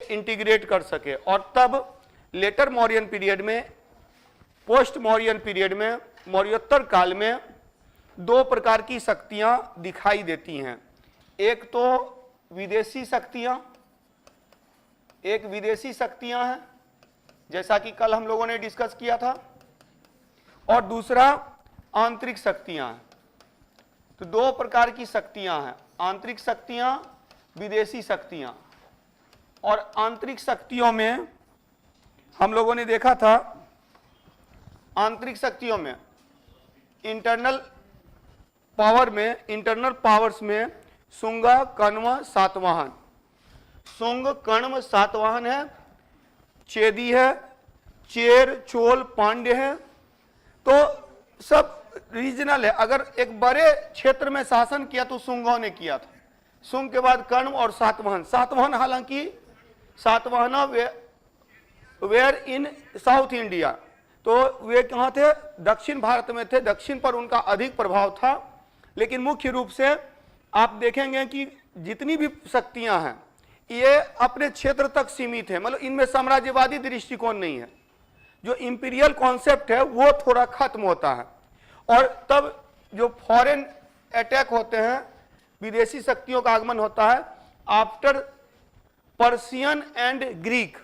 Integrate कर सके। और तब लेटर मौर्यन पीरियड में, पोस्ट मौर्यन पीरियड में, मौर्योत्तर काल में दो प्रकार की शक्तियां दिखाई देती हैं। एक तो विदेशी शक्तियां, एक विदेशी शक्तियां हैं जैसा कि कल हम लोगों ने डिस्कस किया था, और दूसरा आंतरिक शक्तियां हैं। तो दो प्रकार की शक्तियां हैं, आंतरिक शक्तियां, विदेशी शक्तियां। और आंतरिक शक्तियों में हम लोगों ने देखा था, आंतरिक शक्तियों में इंटरनल पावर में, इंटरनल पावर्स में शुंग, कण्व, सातवाहन। शुंग, कण्व, सातवाहन है, चेदी है, चेर, चोल, पांड्य है। तो सब रीजनल है। अगर एक बड़े क्षेत्र में शासन किया तो शुंगों ने किया था। शुंग के बाद कण्व और सातवाहन। सातवाहन हालांकि Satavahana were in south India, तो वे कहाँ थे? दक्षिण भारत में थे। दक्षिण पर उनका अधिक प्रभाव था। लेकिन मुख्य रूप से आप देखेंगे कि जितनी भी शक्तियां हैं ये अपने क्षेत्र तक सीमित है, मतलब इनमें साम्राज्यवादी दृष्टिकोण नहीं है। जो इंपीरियल कॉन्सेप्ट है वो थोड़ा खत्म होता है। और तब जो फॉरेन अटैक होते हैं, विदेशी शक्तियों का आगमन होता है आफ्टर पर्शियन एंड ग्रीक,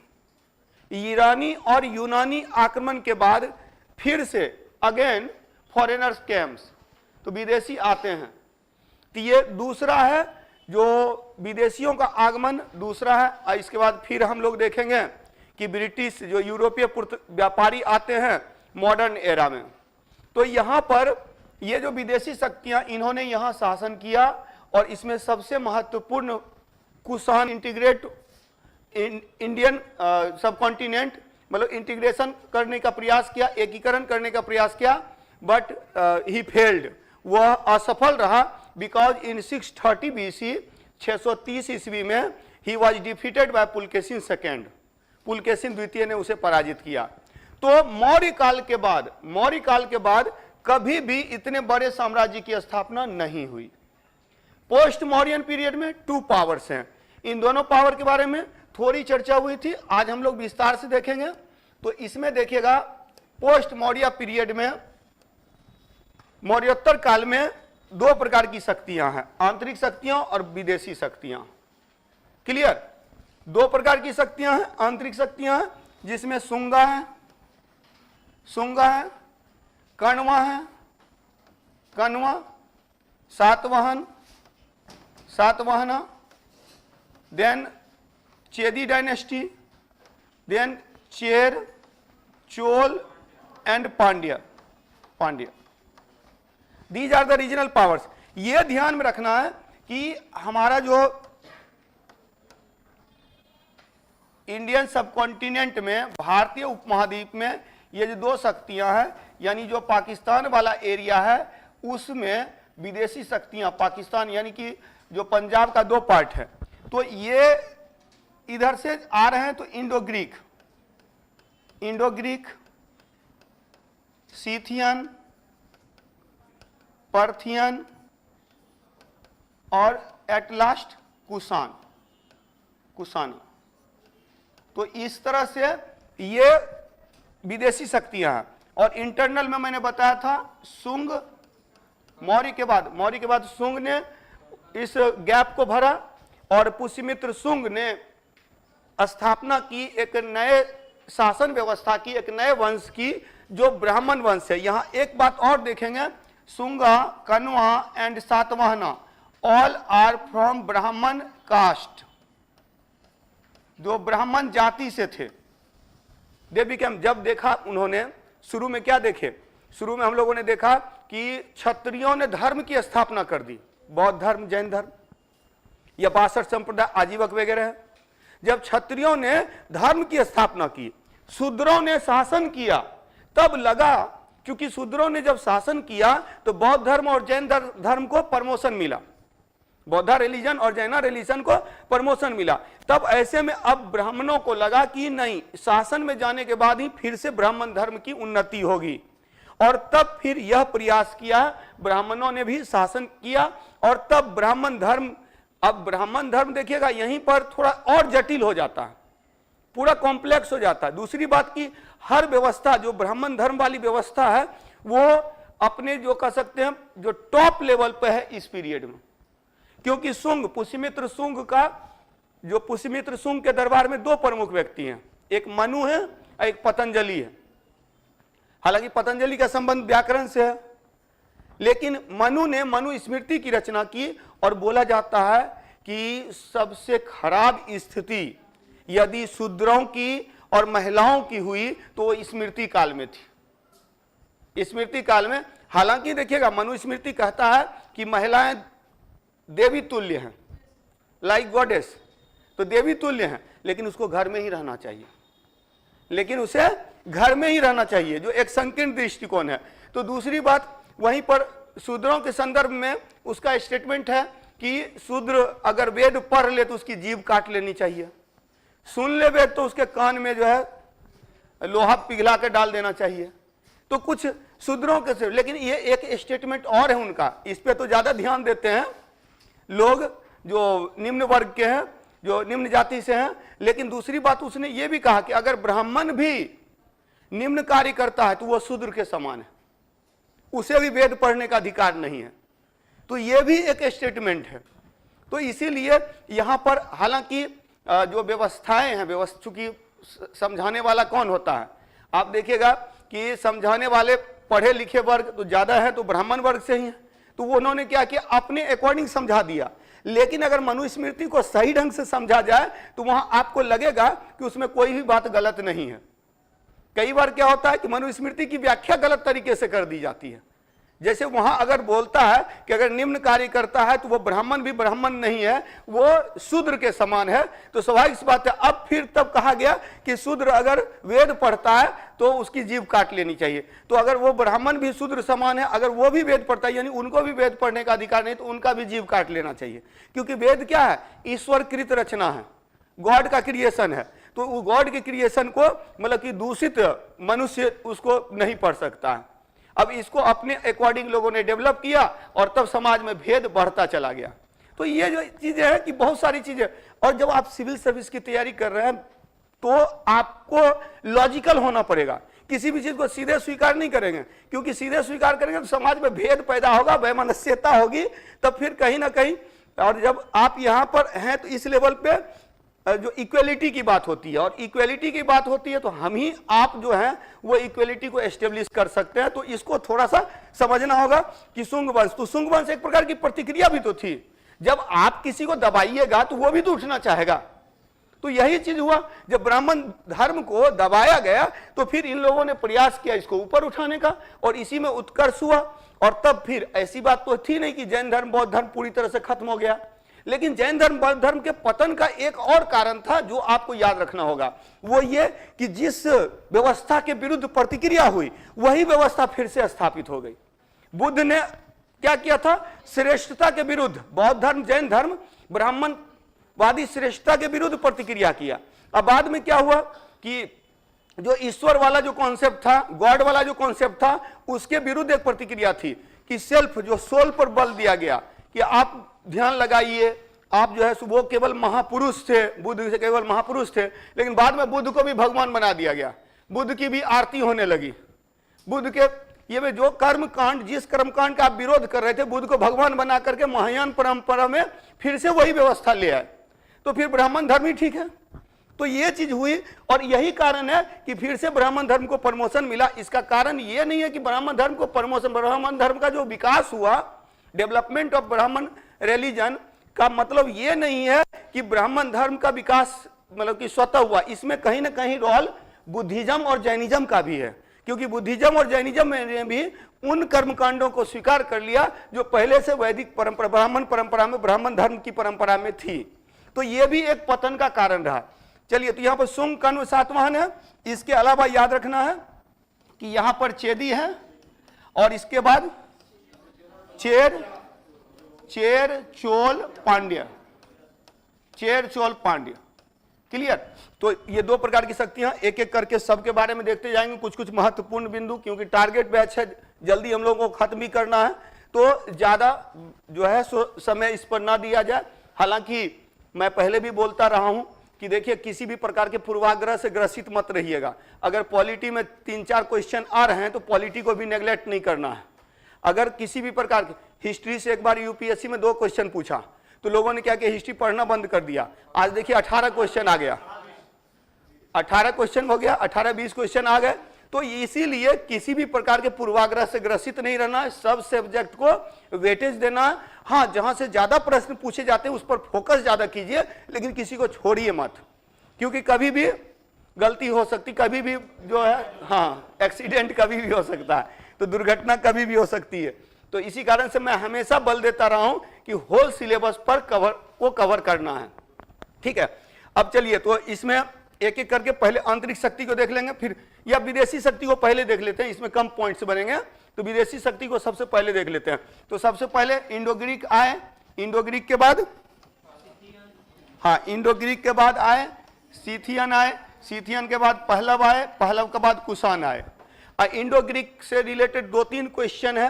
ईरानी और यूनानी आक्रमण के बाद फिर से अगेन फॉरेनर्स कैम्स, तो विदेशी आते हैं। तो ये दूसरा है, जो विदेशियों का आगमन दूसरा है। और इसके बाद फिर हम लोग देखेंगे कि ब्रिटिश जो यूरोपीय व्यापारी आते हैं मॉडर्न एरा में। तो यहाँ पर ये जो विदेशी शक्तियाँ, इन्होंने यहाँ शासन किया। और इसमें सबसे महत्वपूर्ण कुषाण इंटीग्रेट इंडियन सब कॉन्टिनेंट, मतलब इंटीग्रेशन करने का प्रयास किया, एकीकरण करने का प्रयास किया, बट ही फेल्ड, वह असफल रहा। बिकॉज इन 630 BC, 630 ईस्वी में he was defeated by Pulakeshin second, Pulakeshin द्वितीय ने उसे पराजित किया। तो मौर्य काल के बाद कभी भी इतने बड़े साम्राज्य की स्थापना नहीं हुई। पोस्ट मौर्यन पीरियड में 2 पावर्स हैं। इन दोनों पावर के बारे में थोड़ी चर्चा हुई थी, आज हम लोग विस्तार से देखेंगे। तो इसमें देखिएगा, पोस्ट मौर्य पीरियड में, मौर्योत्तर काल में 2 प्रकार की शक्तियां हैं, आंतरिक शक्तियां और विदेशी शक्तियां। क्लियर? 2 प्रकार की शक्तियां हैं, आंतरिक शक्तियां हैं, जिसमें शुंग है, Kanva, Satavahana, then Chedi dynasty, then Chera, Chola and Pandya. These are the regional powers. ये ध्यान में रखना है कि हमारा जो इंडियन सबकॉन्टिनेंट में, भारतीय उपमहाद्वीप में ये जो 2 शक्तियां हैं, यानी जो पाकिस्तान वाला एरिया है उसमें विदेशी शक्तियां, पाकिस्तान यानी कि जो पंजाब का 2 पार्ट है, तो ये इधर से आ रहे हैं। तो इंडो सीथियन, पर्थियन और एट लास्ट कुषाण। तो इस तरह से ये विदेशी शक्तियां हैं। और इंटरनल में मैंने बताया था, शुंग मौर्य के बाद शुंग ने इस गैप को भरा और पुष्यमित्र शुंग ने स्थापना की, एक नए शासन व्यवस्था की, एक नए वंश की, जो ब्राह्मण वंश है। यहां एक बात और देखेंगे, Shunga, Kanva and Satavahana all are from Brahmin caste, जो ब्राह्मण जाति से थे। दे बिकेम, जब देखा उन्होंने, शुरू में क्या देखे? शुरू में हम लोगों ने देखा कि क्षत्रियों ने धर्म की स्थापना कर दी, बौद्ध धर्म, जैन धर्म, या 62 संप्रदाय, आजीवक वगैरह है। जब क्षत्रियों ने धर्म की स्थापना की, शूद्रों ने शासन किया, तब लगा, क्योंकि शूद्रों ने जब शासन किया तो बौद्ध धर्म और जैन धर्म को प्रमोशन मिला, बौद्ध रिलीजन और जैन रिलीजन को प्रमोशन मिला। तब ऐसे में अब ब्राह्मणों को लगा कि नहीं, शासन में जाने के बाद ही फिर से ब्राह्मण धर्म की उन्नति होगी। और तब फिर यह प्रयास किया, ब्राह्मणों ने भी शासन किया। और तब ब्राह्मण धर्म, अब ब्राह्मण धर्म देखिएगा यहीं पर थोड़ा और जटिल हो जाता है। पूरा कॉम्प्लेक्स हो जाता है। दूसरी बात की हर व्यवस्था जो ब्राह्मण धर्म वाली व्यवस्था है वो अपने जो कह सकते हैं जो टॉप लेवल पे है इस पीरियड में, क्योंकि शुंग पुष्यमित्र शुंग का जो पुष्यमित्र शुंग के दरबार में दो प्रमुख व्यक्ति हैं, एक मनु है और एक पतंजलि है। हालांकि पतंजलि का संबंध व्याकरण से है, लेकिन मनु ने मनु स्मृति की रचना की और बोला जाता है कि सबसे खराब स्थिति यदि शूद्रों की और महिलाओं की हुई तो स्मृति काल में थी। स्मृति काल में हालांकि देखिएगा मनु स्मृति कहता है कि महिलाएं देवी तुल्य हैं, लाइक गॉडेस, तो देवी तुल्य हैं, लेकिन उसको घर में ही रहना चाहिए, लेकिन उसे घर में ही रहना चाहिए, जो एक संकीर्ण दृष्टिकोण है। तो दूसरी बात वहीं पर शूद्रों के संदर्भ में उसका स्टेटमेंट है कि शूद्र अगर वेद पढ़ ले तो उसकी जीभ काट लेनी चाहिए, सुन ले वेद तो उसके कान में जो है लोहा पिघला के डाल देना चाहिए। तो कुछ शूद्रों के से, लेकिन ये एक स्टेटमेंट और है उनका, इस पे तो ज्यादा ध्यान देते हैं लोग जो निम्न वर्ग के हैं, जो निम्न जाति से हैं। लेकिन दूसरी बात उसने ये भी कहा कि अगर ब्राह्मण भी निम्न कार्य करता है तो वह शूद्र के समान है, उसे भी वेद पढ़ने का अधिकार नहीं है। तो यह भी एक स्टेटमेंट है। तो इसीलिए यहां पर हालांकि जो व्यवस्थाएं हैं, चूंकि समझाने वाला कौन होता है, आप देखिएगा कि समझाने वाले पढ़े लिखे वर्ग तो ज्यादा है तो ब्राह्मण वर्ग से ही है, तो वो उन्होंने क्या किया अपने अकॉर्डिंग समझा दिया। लेकिन अगर मनुस्मृति को सही ढंग से समझा जाए तो वहां आपको लगेगा कि उसमें कोई भी बात गलत नहीं है। कई बार क्या होता है कि मनुस्मृति की व्याख्या गलत तरीके से कर दी जाती है। जैसे वहां अगर बोलता है कि अगर निम्न कार्य करता है तो वो ब्राह्मण भी ब्राह्मण नहीं है, वो शूद्र के समान है, तो स्वाभाविक सी बात है। अब फिर तब कहा गया कि शूद्र अगर वेद पढ़ता है तो उसकी जीभ काट लेनी चाहिए। तो अगर वो ब्राह्मण भी शूद्र समान है, अगर वो भी वेद पढ़ता है यानी उनको भी वेद पढ़ने का अधिकार नहीं, तो उनका भी जीभ काट लेना चाहिए। क्योंकि वेद क्या है, ईश्वर कृत रचना है, गॉड का क्रिएशन है। तो वो गॉड के क्रिएशन को मतलब कि दूषित मनुष्य उसको नहीं पढ़ सकता है। अब इसको अपने अकॉर्डिंग लोगों ने डेवलप किया और तब समाज में भेद बढ़ता चला गया। तो ये जो चीजें हैं कि बहुत सारी चीजें, और जब आप सिविल सर्विस की तैयारी कर रहे हैं तो आपको लॉजिकल होना पड़ेगा, किसी भी चीज को सीधे स्वीकार नहीं करेंगे, क्योंकि सीधे स्वीकार करेंगे तो समाज में भेद पैदा होगा, वैमनस्यता होगी, तब फिर कहीं ना कहीं। और जब आप यहां पर हैं तो इस लेवल पे जो इक्वेलिटी की बात होती है, और इक्वेलिटी की बात होती है तो हम ही आप जो हैं वो इक्वेलिटी को एस्टेब्लिश कर सकते हैं। तो इसको थोड़ा सा समझना होगा कि शुंग वंश, तो शुंग वंश एक प्रकार की प्रतिक्रिया भी तो थी। जब आप किसी को दबाइएगा तो वो भी तो उठना चाहेगा। तो यही चीज हुआ, जब ब्राह्मण धर्म को दबाया गया तो फिर इन लोगों ने प्रयास किया इसको ऊपर उठाने का, और इसी में उत्कर्ष हुआ। और तब फिर ऐसी बात तो थी नहीं कि जैन धर्म बौद्ध धर्म पूरी तरह से खत्म हो गया, लेकिन जैन धर्म बौद्ध धर्म के पतन का एक और कारण था जो आपको याद रखना होगा, वो ये कि जिस व्यवस्था के विरुद्ध प्रतिक्रिया हुई वही व्यवस्था फिर से स्थापित हो गई। बुद्ध ने क्या किया था, श्रेष्ठता के विरुद्ध, बौद्ध धर्म जैन धर्म ब्राह्मणवादी श्रेष्ठता के विरुद्ध प्रतिक्रिया किया। अब बाद में क्या हुआ कि जो ईश्वर वाला जो कॉन्सेप्ट था, गॉड वाला जो कॉन्सेप्ट था, उसके विरुद्ध एक प्रतिक्रिया थी कि सेल्फ, जो सोल पर बल दिया गया कि आप ध्यान लगाइए, आप जो है वो केवल महापुरुष थे, बुद्ध से केवल महापुरुष थे, लेकिन बाद में बुद्ध को भी भगवान बना दिया गया, बुद्ध की भी आरती होने लगी। बुद्ध के ये में जो कर्म कांड, जिस कर्म कांड का आप विरोध कर रहे थे, बुद्ध को भगवान बना करके महायान परंपरा में फिर से वही व्यवस्था ले आए, तो फिर ब्राह्मण धर्म ही ठीक है। तो ये चीज हुई, और यही कारण है कि फिर से ब्राह्मण धर्म को प्रमोशन मिला। इसका कारण ये नहीं है कि ब्राह्मण धर्म को प्रमोशन, ब्राह्मण धर्म का जो विकास हुआ, डेवलपमेंट ऑफ ब्राह्मण रिलीजन का मतलब ये नहीं है कि ब्राह्मण धर्म का विकास मतलब कि स्वतः हुआ। इसमें कहीं ना कहीं रोल बुद्धिज्म और जैनिज्म का भी है, क्योंकि बुद्धिज्म और जैनिज्म ने भी उन कर्मकांडों को स्वीकार कर लिया जो पहले से वैदिक परंपरा, ब्राह्मण परंपरा में, ब्राह्मण धर्म की परंपरा में थी। तो यह भी एक पतन का कारण रहा। चलिए, तो यहां पर शुंग कण्व सातवाहन है। इसके अलावा याद रखना है कि यहां पर चेदी है, और इसके बाद चेर चोल पांड्य, चेर चोल पांड्य। क्लियर? तो ये दो प्रकार की शक्तियां, एक एक करके सबके बारे में देखते जाएंगे, कुछ कुछ महत्वपूर्ण बिंदु, क्योंकि टारगेट बैच है, जल्दी हम लोगों को खत्म भी करना है, तो ज्यादा जो है समय इस पर ना दिया जाए। हालांकि मैं पहले भी बोलता रहा हूं कि देखिए किसी भी प्रकार के पूर्वाग्रह से ग्रसित मत रहिएगा। अगर पॉलिटी में 3-4 क्वेश्चन आ रहे हैं तो पॉलिटी को भी नेग्लेक्ट नहीं करना है। अगर किसी भी प्रकार के हिस्ट्री से एक बार यूपीएससी में 2 क्वेश्चन पूछा तो लोगों ने क्या किया, हिस्ट्री पढ़ना बंद कर दिया। आज देखिए 18 क्वेश्चन आ गया, 18 क्वेश्चन हो गया, 18-20 क्वेश्चन आ गए। तो इसीलिए किसी भी प्रकार के पूर्वाग्रह से ग्रसित नहीं रहना है, सब सब्जेक्ट को वेटेज देना है। हाँ, जहां से ज्यादा प्रश्न पूछे जाते हैं उस पर फोकस ज्यादा कीजिए, लेकिन किसी को छोड़िए मत, क्योंकि कभी भी गलती हो सकती, कभी भी जो है हाँ एक्सीडेंट कभी भी हो सकता है, तो दुर्घटना कभी भी हो सकती है। तो इसी कारण से मैं हमेशा बल देता रहा हूं कि होल सिलेबस पर कवर करना है। ठीक है, अब चलिए तो इसमें एक एक करके पहले अंतरिक्ष शक्ति को देख लेंगे, फिर या विदेशी शक्ति को पहले देख लेते हैं, इसमें कम पॉइंट्स बनेंगे, तो विदेशी शक्ति को सबसे पहले देख लेते हैं। तो सबसे पहले इंडो ग्रीक आए, इंडो ग्रीक के बाद हाँ इंडो ग्रीक के बाद आए सीथियन आए, सीथियन के बाद पहलव आए, पहलव के बाद कुषाण आए। इंडो ग्रीक से रिलेटेड 2-3 क्वेश्चन है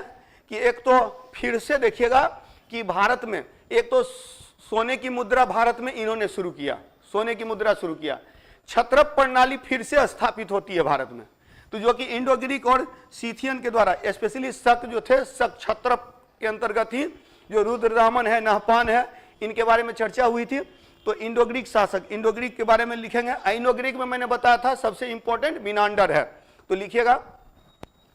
कि एक तो फिर से देखिएगा कि भारत में एक तो सोने की मुद्रा भारत में इन्होंने शुरू किया, सोने की मुद्रा शुरू किया, छत्रप प्रणाली फिर से स्थापित होती है भारत में, तो जो कि इंडो ग्रीक और सीथियन के द्वारा, स्पेशली शक जो थे, शक छत्रप के अंतर्गत ही, जो रुद्रदामन है, नहपान है, इनके बारे में चर्चा हुई थी। तो इंडो ग्रीक शासक, इंडो ग्रीक के बारे में लिखेंगे। इंडो ग्रीक में मैंने बताया था सबसे इंपॉर्टेंट मिनांडर है, तो लिखिएगा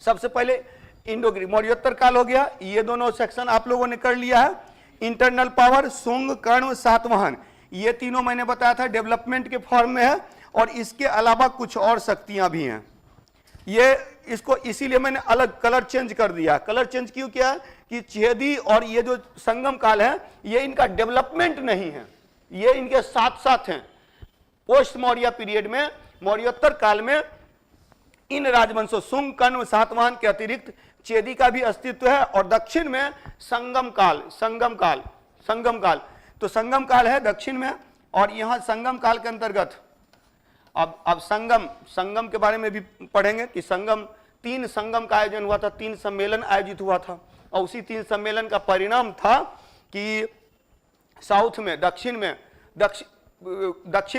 सबसे पहले इंडो ग्रीक। मौर्योत्तर काल हो गया, ये दोनों सेक्शन आप लोगों ने कर लिया है। इंटरनल पावर, शुंग, कर्ण, सातवाहन, ये तीनों मैंने बताया था डेवलपमेंट के फॉर्म में है, और इसके अलावा कुछ और शक्तियां भी हैं। ये इसको इसीलिए मैंने अलग कलर चेंज कर दिया। कलर चेंज क्यों किया कि चेदी और ये जो संगम काल है ये इनका डेवलपमेंट नहीं है, ये इनके साथ साथ हैं। पोस्ट मौर्य पीरियड में, मौर्योत्तर काल में इन राजवंशों शुंग, कर्ण, सातवाहन के अतिरिक्त चेदी का भी अस्तित्व है, और दक्षिण में संगम काल, संगम काल, तो संगम काल है दक्षिण में। और यहां संगम काल के अंतर्गत अब संगम के बारे में भी पढ़ेंगे कि 3 संगम का आयोजन हुआ था, 3 सम्मेलन आयोजित हुआ था, और उसी 3 सम्मेलन का परिणाम था कि साउथ में, दक्षिण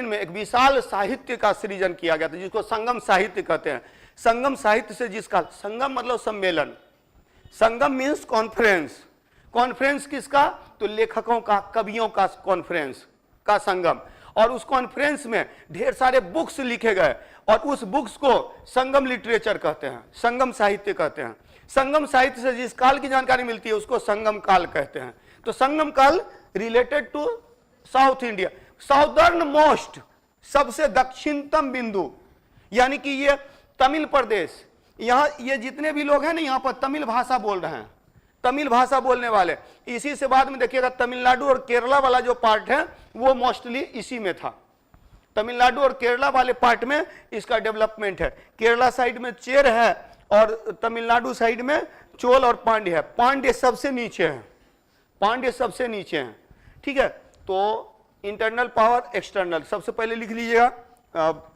में एक विशाल साहित्य का सृजन किया गया था, जिसको संगम साहित्य कहते हैं। संगम साहित्य से जिसका संगम मतलब सम्मेलन, संगम मीन्स कॉन्फ्रेंस, कॉन्फ्रेंस किसका, तो लेखकों का, कवियों का कॉन्फ्रेंस का संगम, और उस कॉन्फ्रेंस में ढेर सारे बुक्स लिखे गए, और उस बुक्स को संगम लिटरेचर कहते हैं, संगम साहित्य कहते हैं। संगम साहित्य से जिस काल की जानकारी मिलती है उसको संगम काल कहते हैं। तो संगम काल related to south India, southern most, सबसे दक्षिणतम बिंदु, यानी कि ये तमिल प्रदेश, यहां ये जितने भी लोग हैं ना यहां पर तमिल भाषा बोल रहे हैं, तमिल भाषा बोलने वाले। इसी से बाद में देखिएगा तमिलनाडु और केरला वाला जो पार्ट है वो मोस्टली इसी में था। तमिलनाडु और केरला वाले पार्ट में इसका डेवलपमेंट है। केरला साइड में चेर है और तमिलनाडु साइड में चोल और पांड्य है। पांड्य सबसे नीचे है, पांड्य सबसे नीचे है। ठीक है, तो इंटरनल पावर, एक्सटर्नल, सबसे पहले लिख लीजिएगा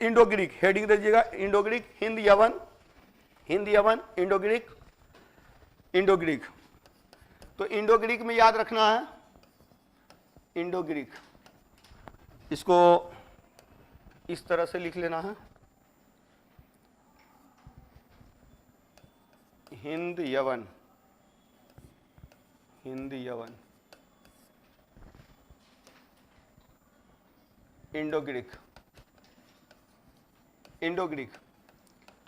इंडो ग्रीक, हेडिंग दीजिएगा इंडो ग्रीक, हिंद यवन, इंडो ग्रीक, इंडो ग्रीक। तो इंडो ग्रीक में याद रखना है, इंडो ग्रीक, इसको इस तरह से लिख लेना है, हिंद यवन, इंडो ग्रीक, इंडो ग्रीक।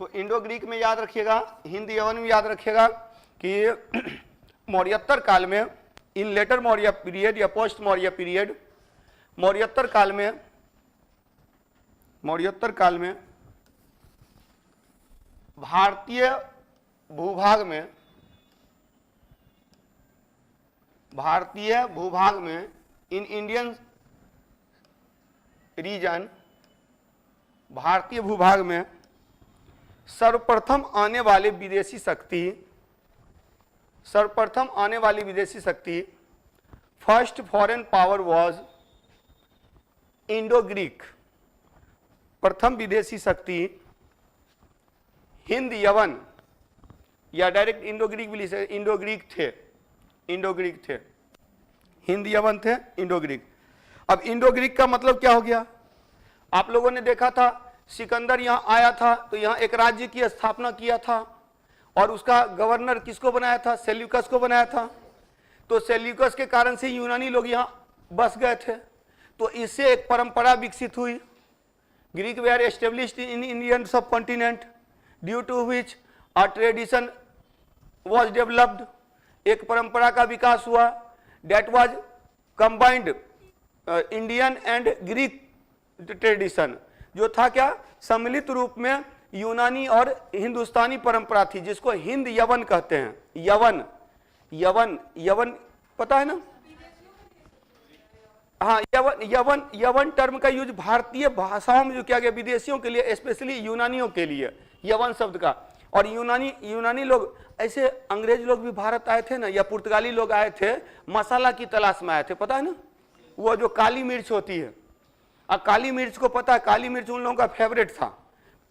तो इंडो ग्रीक में याद रखिएगा, हिंद यवन में याद रखिएगा कि मौर्योत्तर काल में, इन लेटर मौर्य पीरियड या पोस्ट मौर्य पीरियड, मौर्योत्तर काल में भारतीय भूभाग में इन इंडियन रीजन, भारतीय भूभाग में सर्वप्रथम आने वाली विदेशी शक्ति, first foreign power was Indo Greek. प्रथम विदेशी शक्ति हिंद यवन या डायरेक्ट इंडो ग्रीक भी लिख सकते, इंडो ग्रीक थे, हिंद यवन थे, इंडो ग्रीक। अब इंडो ग्रीक का मतलब क्या हो गया, आप लोगों ने देखा था सिकंदर यहाँ आया था तो यहाँ एक राज्य की स्थापना किया था और उसका गवर्नर किसको बनाया था? सेल्यूकस को बनाया था। तो सेल्यूकस के कारण से यूनानी लोग यहाँ बस गए थे, तो इससे एक परंपरा विकसित हुई। Greek were established in Indian subcontinent due to which a tradition was developed. एक परंपरा का विकास हुआ, that was combined Indian and Greek tradition, जो था क्या? सम्मिलित रूप में यूनानी और हिंदुस्तानी परंपरा थी, जिसको हिंद यवन कहते हैं। यवन यवन यवन पता है ना? हाँ, यवन यवन यवन टर्म का यूज भारतीय भाषाओं में जो किया गया विदेशियों के लिए, स्पेशली यूनानियों के लिए यवन शब्द का। और यूनानी लोग, ऐसे अंग्रेज लोग भी भारत आए थे ना, या पुर्तगाली लोग आए थे, मसाला की तलाश में आए थे, पता है ना? वो जो काली मिर्च होती है, और काली मिर्च को पता है, काली मिर्च उन लोगों का फेवरेट था।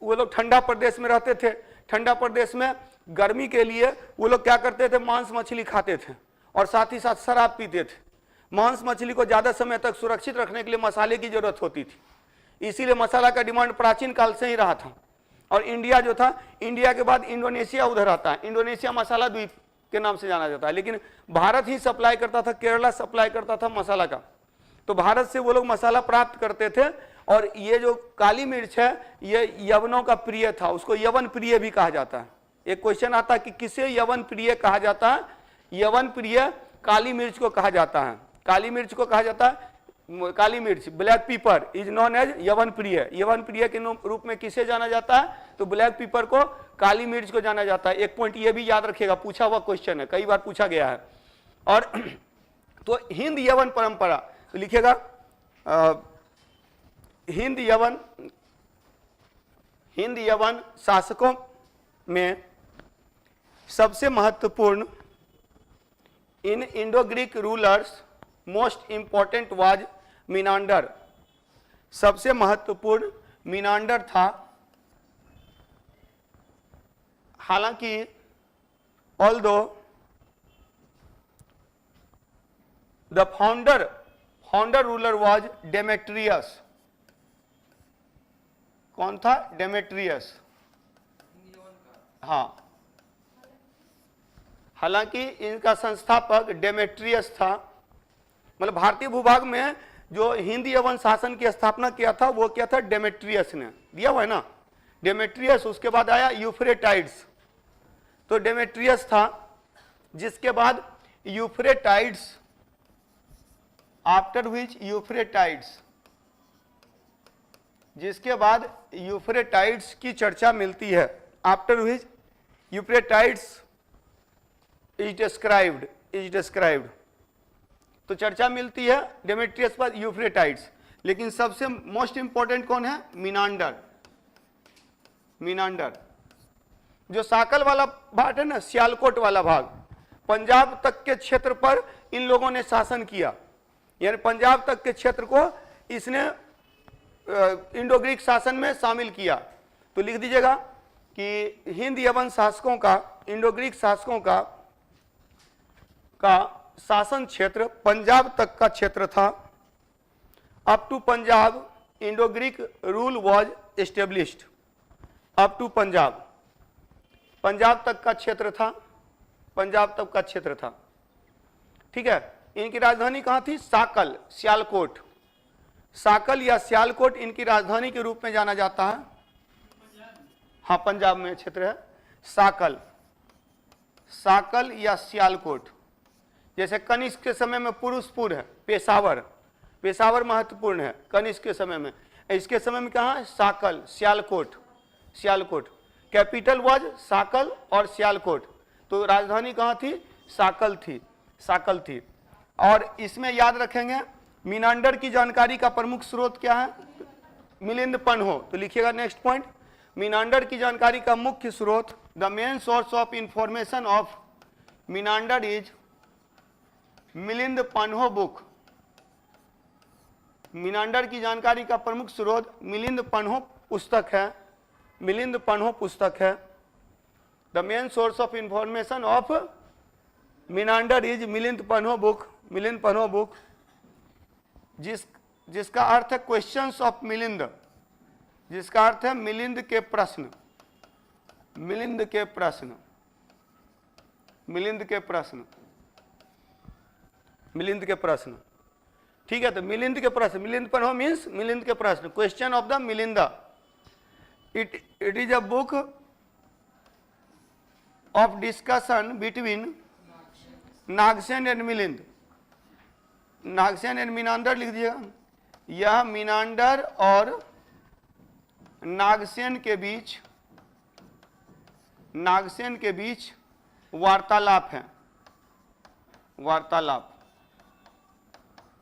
वो लोग ठंडा प्रदेश में रहते थे, ठंडा प्रदेश में गर्मी के लिए वो लोग क्या करते थे? मांस मछली खाते थे और साथ ही साथ शराब पीते थे। मांस मछली को ज्यादा समय तक सुरक्षित रखने के लिए मसाले की जरूरत होती थी, इसीलिए मसाला का डिमांड प्राचीन काल से ही रहा था। और इंडिया जो था, इंडिया के बाद इंडोनेशिया उधर आता है, इंडोनेशिया मसाला द्वीप के नाम से जाना जाता है, लेकिन भारत ही सप्लाई करता था, केरला सप्लाई करता था मसाला का। तो भारत से वो लोग मसाला प्राप्त करते थे। और ये जो काली मिर्च है ये यवनों का प्रिय था, उसको यवन प्रिय भी कहा जाता है। एक क्वेश्चन आता है कि किसे यवन प्रिय कहा जाता है? यवन प्रिय काली मिर्च को कहा जाता है। काली मिर्च को कहा जाता है, काली मिर्च ब्लैक पीपर इज नॉन एज यवन प्रिय। यवन प्रिय के रूप में किसे जाना जाता है? तो ब्लैक पीपर को, काली मिर्च को जाना जाता है। एक पॉइंट ये भी याद रखिएगा, पूछा हुआ क्वेश्चन है, कई बार पूछा गया है। और तो हिंद यवन परंपरा, तो लिखिएगा हिंद यवन शासकों में सबसे महत्वपूर्ण इन Indo Greek rulers most important was Menander. सबसे महत्वपूर्ण मिनांडर था। हालांकि although the founder ruler was Demetrius. कौन था? डेमेट्रियस। हाँ, हालांकि इनका संस्थापक डेमेट्रियस था। मतलब भारतीय भूभाग में जो हिंद यवन शासन की स्थापना किया था वो क्या था? डेमेट्रियस ने दिया हुआ है ना, डेमेट्रियस। उसके बाद आया यूफ्रेटाइड्स, तो डेमेट्रियस था, जिसके बाद यूफ्रेटाइड्स, आफ्टर विच यूफ्रेटाइड्स, जिसके बाद यूफ्रेटाइड्स की चर्चा मिलती है। आफ्टर विच यूफ्रेटाइड्स इज डिस्क्राइब्ड, तो चर्चा मिलती है डेमेट्रियस पर यूफ्रेटाइड्स। लेकिन सबसे मोस्ट इंपॉर्टेंट कौन है? मिनांडर। जो साकल वाला भाग है ना, सियालकोट वाला भाग, पंजाब तक के क्षेत्र पर इन लोगों ने शासन किया, यानी पंजाब तक के क्षेत्र को इसने इंडो ग्रीक शासन में शामिल किया। तो लिख दीजिएगा कि हिंद यवन शासकों का, इंडो ग्रीक शासकों का शासन क्षेत्र पंजाब तक का क्षेत्र था। Up to Punjab Indo Greek rule was established. Up to Punjab, Punjab तक का क्षेत्र था, पंजाब तक का क्षेत्र था। ठीक है। इनकी राजधानी कहाँ थी? साकल, सियालकोट। साकल या सियालकोट इनकी राजधानी के रूप में जाना जाता है। हाँ, पंजाब में क्षेत्र है साकल, साकल या सियालकोट। जैसे कनिष्क के समय में पुरुषपुर है, पेशावर महत्वपूर्ण है कनिष्क के समय में। इसके समय में कहाँ है? साकल, सियालकोट। कैपिटल वाज साकल और सियालकोट। तो राजधानी कहाँ थी? साकल थी। और इसमें याद रखेंगे मिनांडर की जानकारी का प्रमुख स्रोत क्या है? मिलिंद पन्हो। तो लिखिएगा नेक्स्ट पॉइंट, मिनांडर की जानकारी का मुख्य स्रोत, the main source of information of Menander is Milinda Panha book. Menander की जानकारी का प्रमुख स्रोत मिलिंद पन्हो पुस्तक है। The main source of information of Menander is Milinda Panha book, जिसका अर्थ है क्वेश्चंस ऑफ मिलिंद। जिसका अर्थ है मिलिंद के प्रश्न, मिलिंद के प्रश्न, मिलिंद के प्रश्न, मिलिंद के प्रश्न। ठीक है, तो मिलिंद के प्रश्न, मिलिंद पर हो मीन्स मिलिंद के प्रश्न, question of the Milinda. It is a book of discussion between Nagasena and Milinda. Nagasena and Menander लिख दीजिएगा। यह मीनांडर और नागसेन के बीच, नागसेन के बीच वार्तालाप है, वार्तालाप।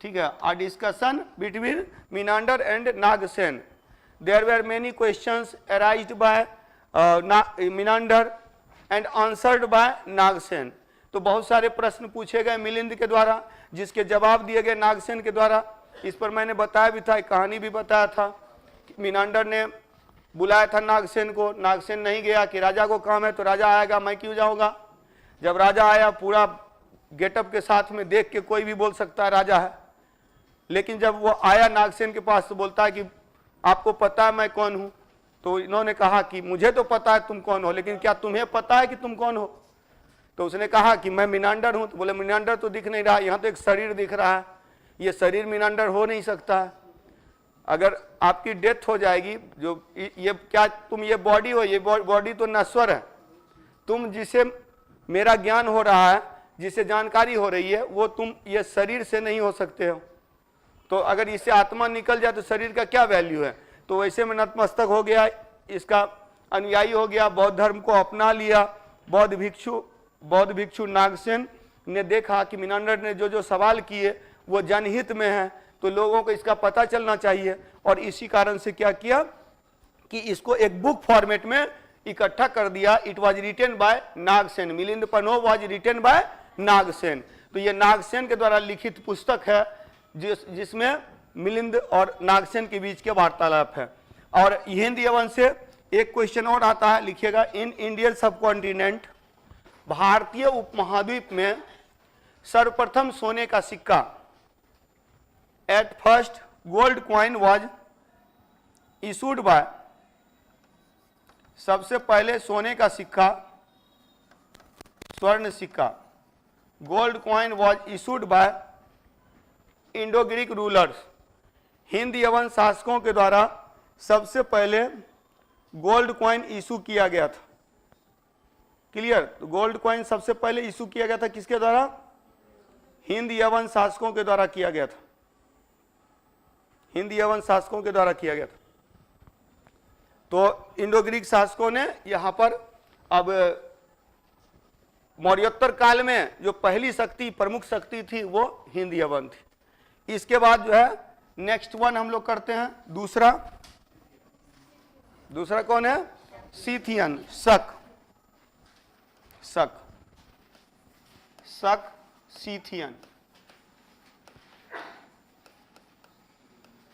ठीक है, a discussion between Menander and Nagasena. There were many questions arised by Menander and answered by Nagasena. तो बहुत सारे प्रश्न पूछे गए मिलिंद के द्वारा, जिसके जवाब दिए गए नागसेन के द्वारा। इस पर मैंने बताया भी था, एक कहानी भी बताया था। मीनांडर ने बुलाया था नागसेन को, नागसेन नहीं गया कि राजा को काम है तो राजा आएगा, मैं क्यों जाऊंगा। जब राजा आया पूरा गेटअप के साथ में, देख के कोई भी बोल सकता है राजा है, लेकिन जब वो आया नागसेन के पास तो बोलता है कि आपको पता है मैं कौन हूं। तो इन्होंने कहा कि मुझे तो पता है तुम कौन हो, लेकिन क्या तुम्हें पता है कि तुम कौन हो। तो उसने कहा कि मैं मीनांडर हूं। तो बोले मीनांडर तो दिख नहीं रहा, यहाँ तो एक शरीर दिख रहा है, ये शरीर मीनांडर हो नहीं सकता है। अगर आपकी डेथ हो जाएगी, जो ये क्या तुम ये बॉडी हो, ये बॉडी तो नश्वर है। तुम जिसे मेरा ज्ञान हो रहा है, जिसे जानकारी हो रही है, वो तुम ये शरीर से नहीं हो सकते हो। तो अगर इससे आत्मा निकल जाए तो शरीर का क्या वैल्यू है। तो वैसे में नतमस्तक हो गया, इसका अनुयायी हो गया, बौद्ध धर्म को अपना लिया। बौद्ध भिक्षु नागसेन ने देखा कि मीनांडर ने जो जो सवाल किए वो जनहित में है, तो लोगों को इसका पता चलना चाहिए। और इसी कारण से क्या किया कि इसको एक बुक फॉर्मेट में इकट्ठा कर दिया। It was written by Nagasena, Milinda Panha was written by Nagasena. तो ये नागसेन के द्वारा लिखित पुस्तक है, जिसमें मिलिंद और नागसेन के बीच के वार्तालाप है। और हिंद यवन से एक क्वेश्चन और आता है, लिखिएगा। इन इंडियन सब कॉन्टिनेंट, भारतीय उपमहाद्वीप में सर्वप्रथम सोने का सिक्का, at first gold coin was issued by, सबसे पहले सोने का सिक्का, स्वर्ण सिक्का, gold coin was issued by Indo Greek rulers. Hind यवन शासकों के द्वारा सबसे पहले गोल्ड कॉइन इशू किया गया था। क्लियर। तो गोल्ड कॉइन सबसे पहले इशू किया गया था किसके द्वारा? हिंद यवन शासकों के द्वारा किया गया था, हिंद यवन शासकों के द्वारा किया गया था। तो इंडो ग्रीक शासकों ने यहां पर, अब मौर्योत्तर काल में जो पहली शक्ति, प्रमुख शक्ति थी वो हिंद यवन थी। इसके बाद जो है नेक्स्ट वन हम लोग करते हैं, दूसरा कौन है? सीथियन, शक,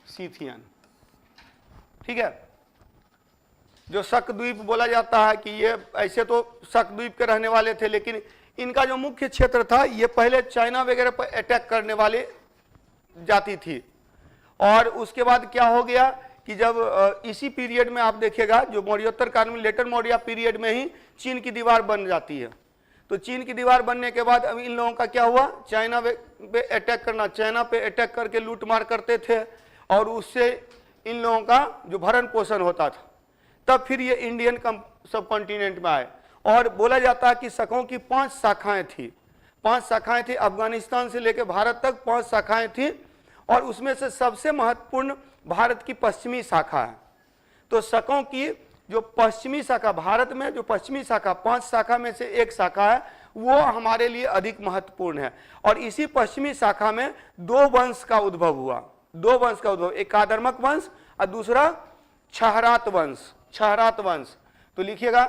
सीथियन, ठीक है। जो शक द्वीप बोला जाता है कि ये ऐसे तो शक द्वीप के रहने वाले थे, लेकिन इनका जो मुख्य क्षेत्र था ये पहले चाइना वगैरह पर अटैक करने वाले जाति थी। और उसके बाद क्या हो गया कि जब इसी पीरियड में आप देखिएगा, जो मौर्योत्तर काल में, लेटर मौर्य पीरियड में ही चीन की दीवार बन जाती है। तो चीन की दीवार बनने के बाद अब इन लोगों का क्या हुआ, चाइना पे अटैक करना, चाइना पे अटैक करके लूट मार करते थे और उससे इन लोगों का जो भरण पोषण होता था। तब फिर ये इंडियन सब कॉन्टिनेंट में आए। और बोला जाता है कि शकों की 5 शाखाएं थी, 5 शाखाएं थी, अफगानिस्तान से लेकर भारत तक 5 शाखाएं थी। और उसमें से सबसे महत्वपूर्ण भारत की पश्चिमी शाखा है। तो शकों की जो पश्चिमी शाखा, भारत में जो पश्चिमी शाखा, 5 शाखा में से एक शाखा है, वो हमारे लिए अधिक महत्वपूर्ण है। और इसी पश्चिमी शाखा में 2 वंश का उद्भव हुआ, 2 वंश का उद्भव, एक कादर्मक वंश और दूसरा छहरात वंश, छहरात वंश। तो लिखिएगा,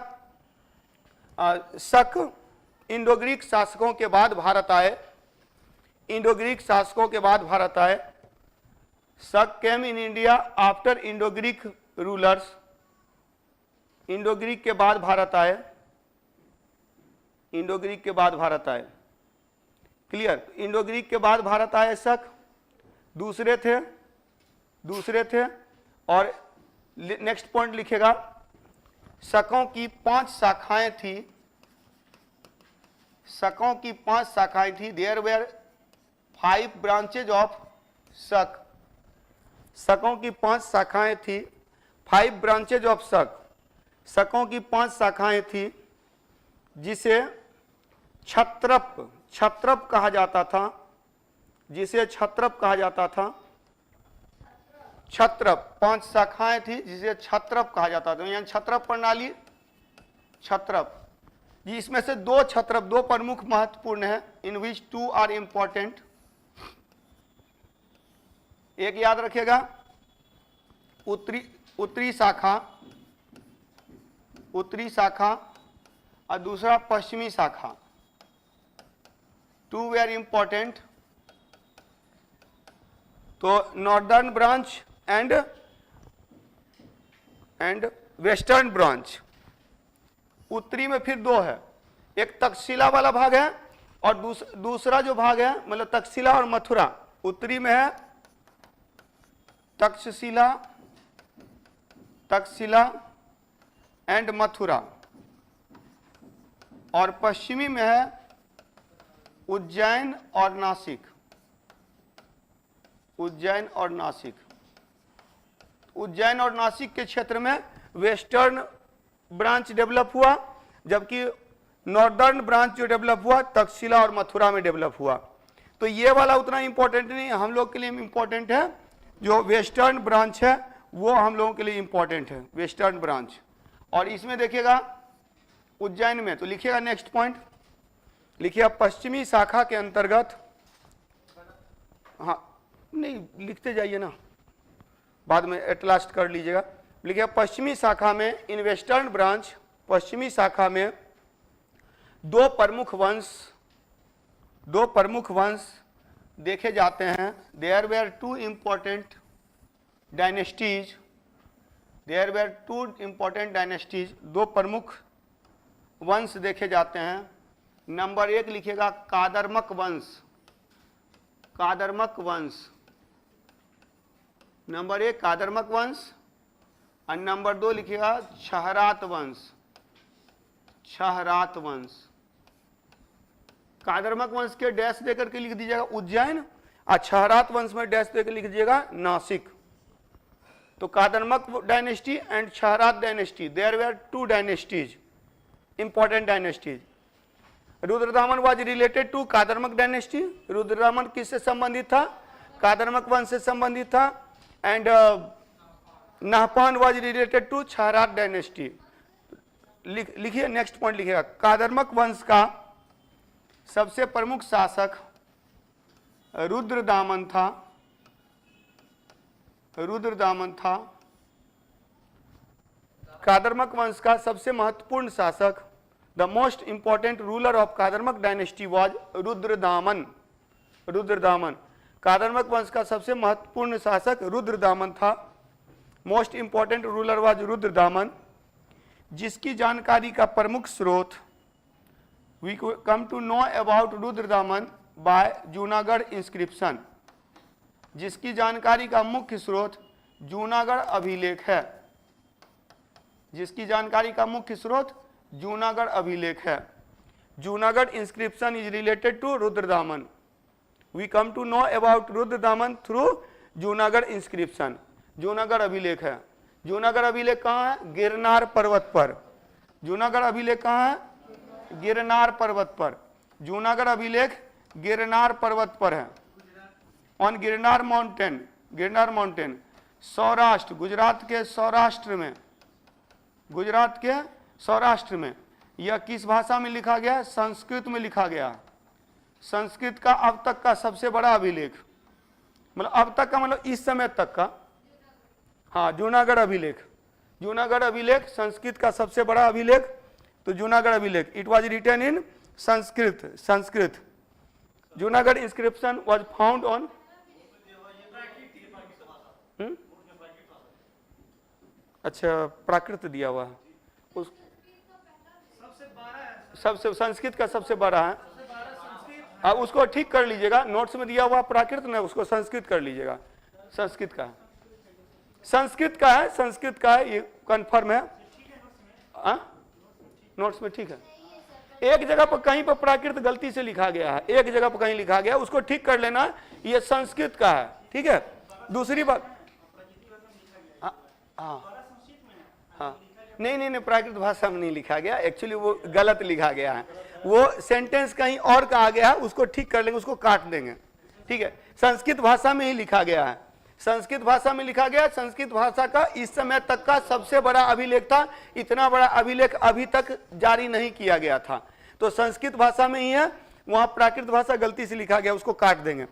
शक इंडो ग्रीक शासकों के बाद भारत आए, इंडो ग्रीक शासकों के बाद भारत आए। Shaka came in India after Indo Greek rulers, Indo Greek के बाद भारत आए, इंडो ग्रीक के बाद भारत आए। क्लियर। इंडो ग्रीक के बाद भारत आए शक, दूसरे थे और नेक्स्ट पॉइंट लिखेगा, शकों की 5 शाखाएं थी, शकों की 5 शाखाएं थी। देयर वेर 5 ब्रांचेज ऑफ शक, शकों की 5 शाखाएं थी, 5 ब्रांचेज ऑफ शक, शकों की 5 शाखाएं थी, जिसे क्षत्रप, क्षत्रप कहा जाता था, जिसे क्षत्रप कहा जाता था, क्षत्रप 5 शाखाएं थी जिसे क्षत्रप कहा जाता था। यानी क्षत्रप प्रणाली, क्षत्रप जी, इसमें से 2 क्षत्रप, 2 प्रमुख महत्वपूर्ण है, इन विच 2 आर इंपॉर्टेंट। एक याद रखिएगा, उत्तरी शाखा, उत्तरी शाखा, और दूसरा पश्चिमी शाखा। 2 वेरी इंपॉर्टेंट। तो northern branch and western branch. उत्तरी में फिर 2 है, एक तक्षशिला वाला भाग है और दूसरा जो भाग है मतलब तक्षशिला और मथुरा। उत्तरी में है तक्षशिला, तक्षशिला एंड मथुरा, और पश्चिमी में है उज्जैन और नासिक, उज्जैन और नासिक। उज्जैन और नासिक के क्षेत्र में वेस्टर्न ब्रांच डेवलप हुआ, जबकि नॉर्दर्न ब्रांच जो डेवलप हुआ तक्षशिला और मथुरा में डेवलप हुआ। तो ये वाला उतना इंपॉर्टेंट नहीं, हम लोग के लिए इंपॉर्टेंट है जो वेस्टर्न ब्रांच है, वो हम लोगों के लिए इंपॉर्टेंट है, वेस्टर्न ब्रांच। और इसमें देखिएगा उज्जैन में, तो लिखिएगा नेक्स्ट पॉइंट, लिखिए पश्चिमी शाखा के अंतर्गत, हाँ नहीं लिखते जाइए ना, बाद में एट लास्ट कर लीजिएगा। लिखिए पश्चिमी शाखा में, इन वेस्टर्न ब्रांच, पश्चिमी शाखा में 2 प्रमुख वंश देखे जाते हैं। There were 2 important dynasties, there were 2 important dynasties, 2 प्रमुख वंश देखे जाते हैं। नंबर 1 लिखिएगा कादरमक वंश, कादरमक वंश, नंबर 1 कादरमक वंश, और नंबर 2 लिखिएगा छहरात वंश, छहरात वंश। कादरमक वंश के डैश देकर के लिख दीजिएगा उज्जैन, और छहरात वंश में डैश देकर लिख दीजिएगा नासिक। तो Kardamaka dynasty and Kshaharata dynasty, there were 2 dynasties, important dynasties. Rudradaman was related to Kardamaka dynasty. Rudradaman किससे संबंधित था? कादरमक वंश से संबंधित था। And Nahapana was related to Kshaharata dynasty. लिखिए नेक्स्ट पॉइंट लिखिएगा, कादरमक वंश का सबसे प्रमुख शासक रुद्रदामन था, रुद्रदामन था। कादरमक वंश का सबसे महत्वपूर्ण शासक, the most important ruler of Kardamaka dynasty was Rudradaman, Rudradaman. Kardamaka वंश का सबसे महत्वपूर्ण शासक रुद्रदामन था। Most important ruler was Rudradaman, जिसकी जानकारी का प्रमुख स्रोत, we come to know about Rudradaman by Junagadh inscription, जिसकी जानकारी का मुख्य स्रोत जूनागढ़ अभिलेख है, जिसकी जानकारी का मुख्य स्रोत जूनागढ़ अभिलेख है। Junagadh inscription is related to Rudradaman. We come to know about Rudradaman through Junagadh inscription. Junagadh अभिलेख है। जूनागढ़ अभिलेख कहाँ है? गिरनार पर्वत पर। जूनागढ़ अभिलेख कहाँ है? गिरनार पर्वत पर। जूनागढ़ अभिलेख गिरनार पर्वत पर है, on Girnar mountain, Girnar mountain. Saurashtra, Gujarat के सौराष्ट्र में, गुजरात के सौराष्ट्र में। यह किस भाषा में लिखा गया? संस्कृत में लिखा गया। संस्कृत का अब तक का सबसे बड़ा अभिलेख, मतलब अब तक का मतलब इस समय तक का, हाँ जूनागढ़ अभिलेख। जूनागढ़ अभिलेख संस्कृत का सबसे बड़ा अभिलेख। तो जूनागढ़ अभिलेख, it was written in Sanskrit, Sanskrit. Junagadh inscription was found on, अच्छा प्राकृत दिया हुआ है उस, सबसे संस्कृत का सबसे बड़ा है। अब उसको ठीक कर लीजिएगा, नोट्स में दिया हुआ प्राकृत ना, उसको संस्कृत कर लीजिएगा। संस्कृत का, संस्कृत का है, संस्कृत का है, ये कंफर्म है। नोट्स में ठीक है। एक जगह पर कहीं पर प्राकृत गलती से लिखा गया है, एक जगह पर कहीं लिखा गया, उसको ठीक कर लेना। ये संस्कृत का है, ठीक है। दूसरी बात, हाँ नहीं नहीं नहीं, प्राकृत भाषा में नहीं लिखा गया, एक्चुअली वो गलत लिखा गया है, वो सेंटेंस कहीं और कहा गया है, उसको ठीक कर लेंगे, उसको काट देंगे, ठीक है। संस्कृत भाषा में ही लिखा गया है, संस्कृत भाषा में लिखा गया। संस्कृत भाषा का इस समय तक का सबसे बड़ा अभिलेख था, इतना बड़ा अभिलेख अभी तक जारी नहीं किया गया था, तो संस्कृत भाषा में ही है, वहां प्राकृत भाषा गलती से लिखा गया, उसको काट देंगे,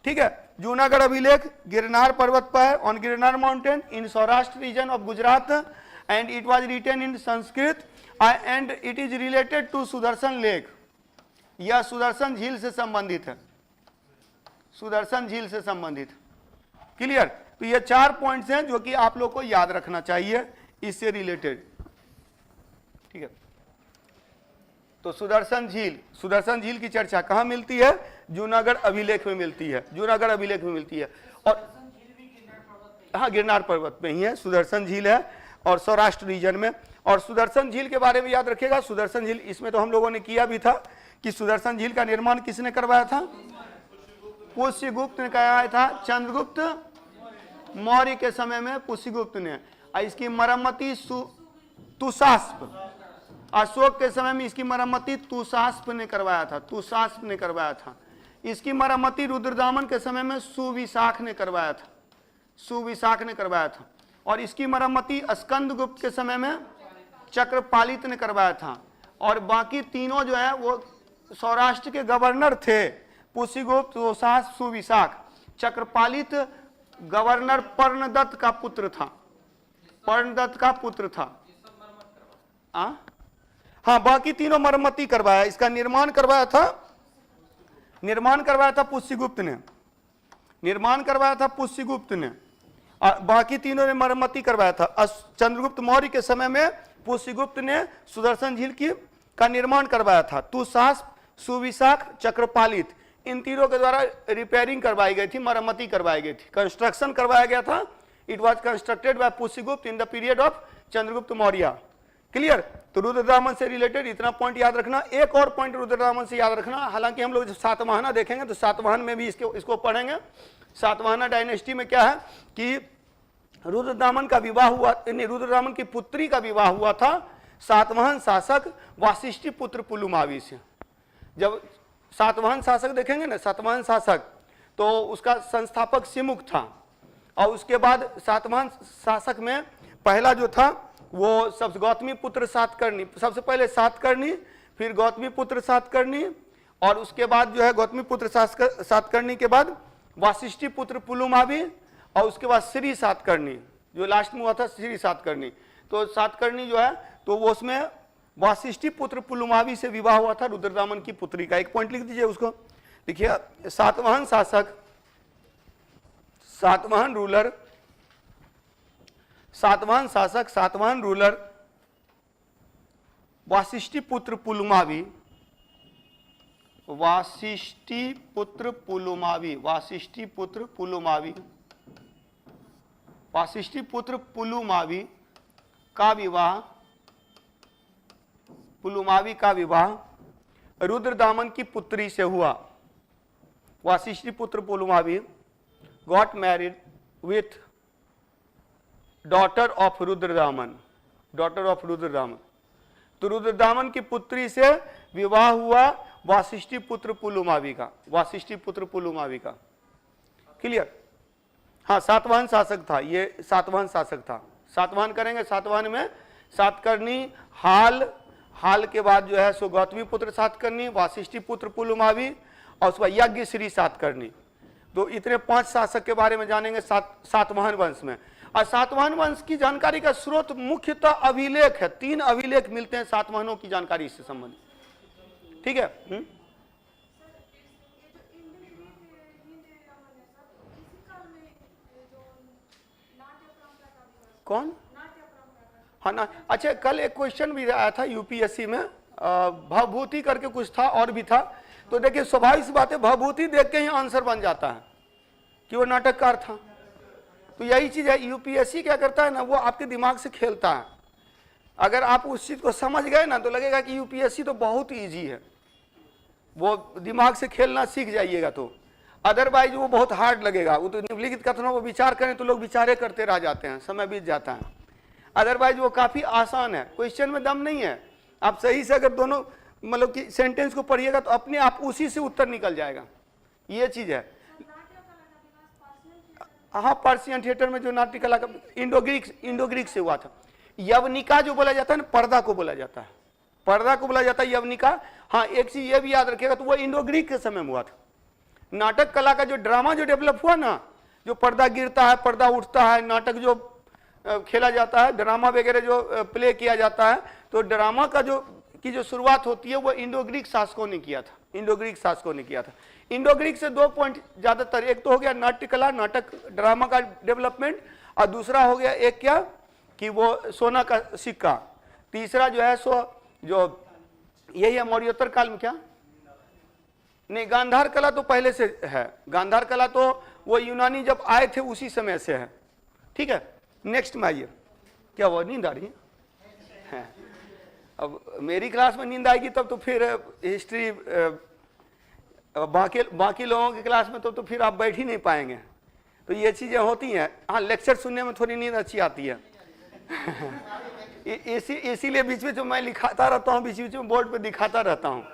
ठीक है। जूनागढ़ अभिलेख गिरनार पर्वत पर है, on Girnar mountain in Saurashtra region of Gujarat, and it was written in Sanskrit and it is related to Sudarshan lake. यह सुदर्शन झील से संबंधित है, सुदर्शन झील से संबंधित, क्लियर। तो ये 4 पॉइंट्स हैं जो कि आप लोग को याद रखना चाहिए इससे रिलेटेड, ठीक है। तो सुदर्शन झील की चर्चा कहां मिलती है? जूनागढ़ अभिलेख में मिलती है, जूनागढ़ अभिलेख में मिलती है। और हाँ, गिरनार पर्वत में ही है, सुदर्शन झील है, और सौराष्ट्र रीजन में। और सुदर्शन झील के बारे में याद रखिएगा, सुदर्शन झील इसमें तो हम लोगों ने किया भी था कि सुदर्शन झील का निर्माण किसने करवाया था? पुष्यगुप्त ने कराया था, चंद्रगुप्त मौर्य के समय में पुष्यगुप्त ने। इसकी मरम्मती तुषास्प, अशोक के समय में इसकी मरम्मती तुषास्प ने करवाया था, तुषास्प ने करवाया था। इसकी मरम्मती रुद्रदामन के समय में सुविशाख ने करवाया था, सुविशाख ने करवाया था। और इसकी मरम्मती स्कंदगुप्त के समय में चक्रपालित ने करवाया था। और बाकी तीनों जो है वो सौराष्ट्र के गवर्नर थे, पुष्यगुप्त, तुषास्प, सुविशाख। चक्रपालित गवर्नर पर्णदत्त का पुत्र था, पर्णदत्त का पुत्र था। हाँ, बाकी तीनों मरम्मती करवाया, इसका निर्माण करवाया था पुष्यगुप्त ने, निर्माण करवाया था पुष्यगुप्त ने, बाकी तीनों ने मरम्मती करवाया था। चंद्रगुप्त मौर्य के समय में पुष्यगुप्त ने सुदर्शन झील का निर्माण करवाया था। तुषास्प, सुविशाख, चक्रपालित, इन तीनों के द्वारा रिपेयरिंग करवाई गई थी, मरम्मती करवाई गई थी, कंस्ट्रक्शन करवाया गया था। It was constructed by Pushyagupta in the period of Chandragupta Maurya, clear. तो रुद्रदामन से रिलेटेड इतना पॉइंट याद रखना। एक और पॉइंट रुद्रदामन से याद रखना, हालांकि हम लोग जब सातवाहना देखेंगे तो सातवाहन में भी इसको पढ़ेंगे। सातवाहना डायनेस्टी में क्या है कि रुद्रदामन का विवाह हुआ, रुद्रदामन की पुत्री का विवाह हुआ था सातवाहन शासक वासिष्ठी पुत्र पुलुमावी से। जब सातवाहन शासक देखेंगे ना, सातवाहन शासक, तो उसका संस्थापक सिमुख था। और उसके बाद सातवाहन शासक में पहला जो था वो सबसे गौतमी पुत्र सातकर्णी, सबसे पहले सातकर्णी, फिर गौतमी पुत्र सातकर्णी, और उसके बाद जो है गौतमी पुत्र सातकर्णी के बाद वासिष्ठी पुत्र पुलुमावी, और उसके बाद श्री सातकर्णी, जो लास्ट में हुआ था श्री सातकर्णी। तो सातकर्णी जो है तो वो उसमें वासिष्ठी पुत्र पुलुमावी से विवाह हुआ था रुद्रदामन की पुत्री का। एक पॉइंट लिख दीजिए उसको, देखिए सातवाहन शासक, सातवाहन रूलर, सातवाहन शासक, सातवाहन रूलर, वासिष्ठी पुत्र पुलुमावी, वासिष्ठी पुत्र पुलुमावी, वासिष्ठी पुत्र पुलुमावी, वासिष्ठी पुत्र पुलुमावी का विवाह, पुलुमावी का विवाह रुद्रदामन की पुत्री से हुआ। वासिष्ठी पुत्र Pulumavi got married with daughter of Rudradaman, daughter of Rudradaman. तो रुद्रदामन की पुत्री से विवाह हुआ वासिष्ठी पुत्र पुलुमावी का, वासिष्ठी पुत्र पुलुमावी का, क्लियर। हाँ, सातवाहन शासक था, ये सातवाहन शासक था। सातवाहन करेंगे, सातवाहन में सातकर्णी, हाल के बाद जो है सो गौतमी पुत्र सातकर्णी, वासिष्ठी पुत्र पुलुमावी, और उसके बाद यज्ञ श्री सातकर्णी। तो इतने 5 शासक के बारे में जानेंगे सातवाहन वंश में। और सातवाहन वंश की जानकारी का स्रोत मुख्यतः अभिलेख है, 3 अभिलेख मिलते हैं सातवाहनों की जानकारी इससे संबंधित, ठीक है। कौन? हाँ ना, अच्छा, कल एक क्वेश्चन भी आया था यूपीएससी में, भवभूति करके कुछ था और भी था। तो देखिए स्वाभाविक सी बात है, भवभूति देख के ही आंसर बन जाता है कि वो नाटककार था। तो यही चीज है, यूपीएससी क्या करता है ना, वो आपके दिमाग से खेलता है। अगर आप उस चीज को समझ गए ना तो लगेगा कि यूपीएससी तो बहुत ईजी है, वो दिमाग से खेलना सीख जाइएगा तो। अदरवाइज वो बहुत हार्ड लगेगा, वो तो निम्नलिखित कथनों को विचार करें तो लोग विचारे करते रह जाते हैं, समय बीत जाता है। अदरवाइज वो काफी आसान है, क्वेश्चन में दम नहीं है। आप सही से अगर दोनों मतलब कि सेंटेंस को पढ़िएगा तो अपने आप उसी से उत्तर निकल जाएगा, ये चीज है। हाँ, पर्शियन थिएटर में जो नाट्य कला का इंडो ग्रीक से हुआ था। यवनिका जो बोला जाता है ना, पर्दा को बोला जाता है, पर्दा को बोला जाता है यवनिका। हाँ, एक चीज ये भी याद रखिएगा, तो वो इंडो ग्रीक के समय में हुआ था। नाटक कला का जो ड्रामा जो डेवलप हुआ ना, जो पर्दा गिरता है, पर्दा उठता है, नाटक जो खेला जाता है, ड्रामा वगैरह जो प्ले किया जाता है, तो ड्रामा का जो शुरुआत होती है वो इंडो ग्रीक शासकों ने किया था, इंडो ग्रीक शासकों ने किया था। इंडो ग्रीक से 2 पॉइंट ज्यादातर, एक तो हो गया नाट्य कला, नाटक ड्रामा का डेवलपमेंट, और दूसरा हो गया एक क्या कि वो सोना का सिक्का। तीसरा जो है सो जो यही है मौर्योत्तर काल में, क्या नहीं, गांधार कला तो पहले से है, गांधार कला तो वो यूनानी जब आए थे उसी समय से है। ठीक है, नेक्स्ट में आइए। क्या वो नींद आ रही है? अब मेरी क्लास में नींद आएगी तब तो फिर हिस्ट्री, बाकी लोगों की क्लास में तो फिर आप बैठ ही नहीं पाएंगे। तो ये चीजें होती हैं। हाँ, लेक्चर सुनने में थोड़ी नींद अच्छी आती है। इसीलिए बीच बीच में मैं लिखाता रहता हूँ, बीच बीच में बोर्ड पे दिखाता रहता हूँ।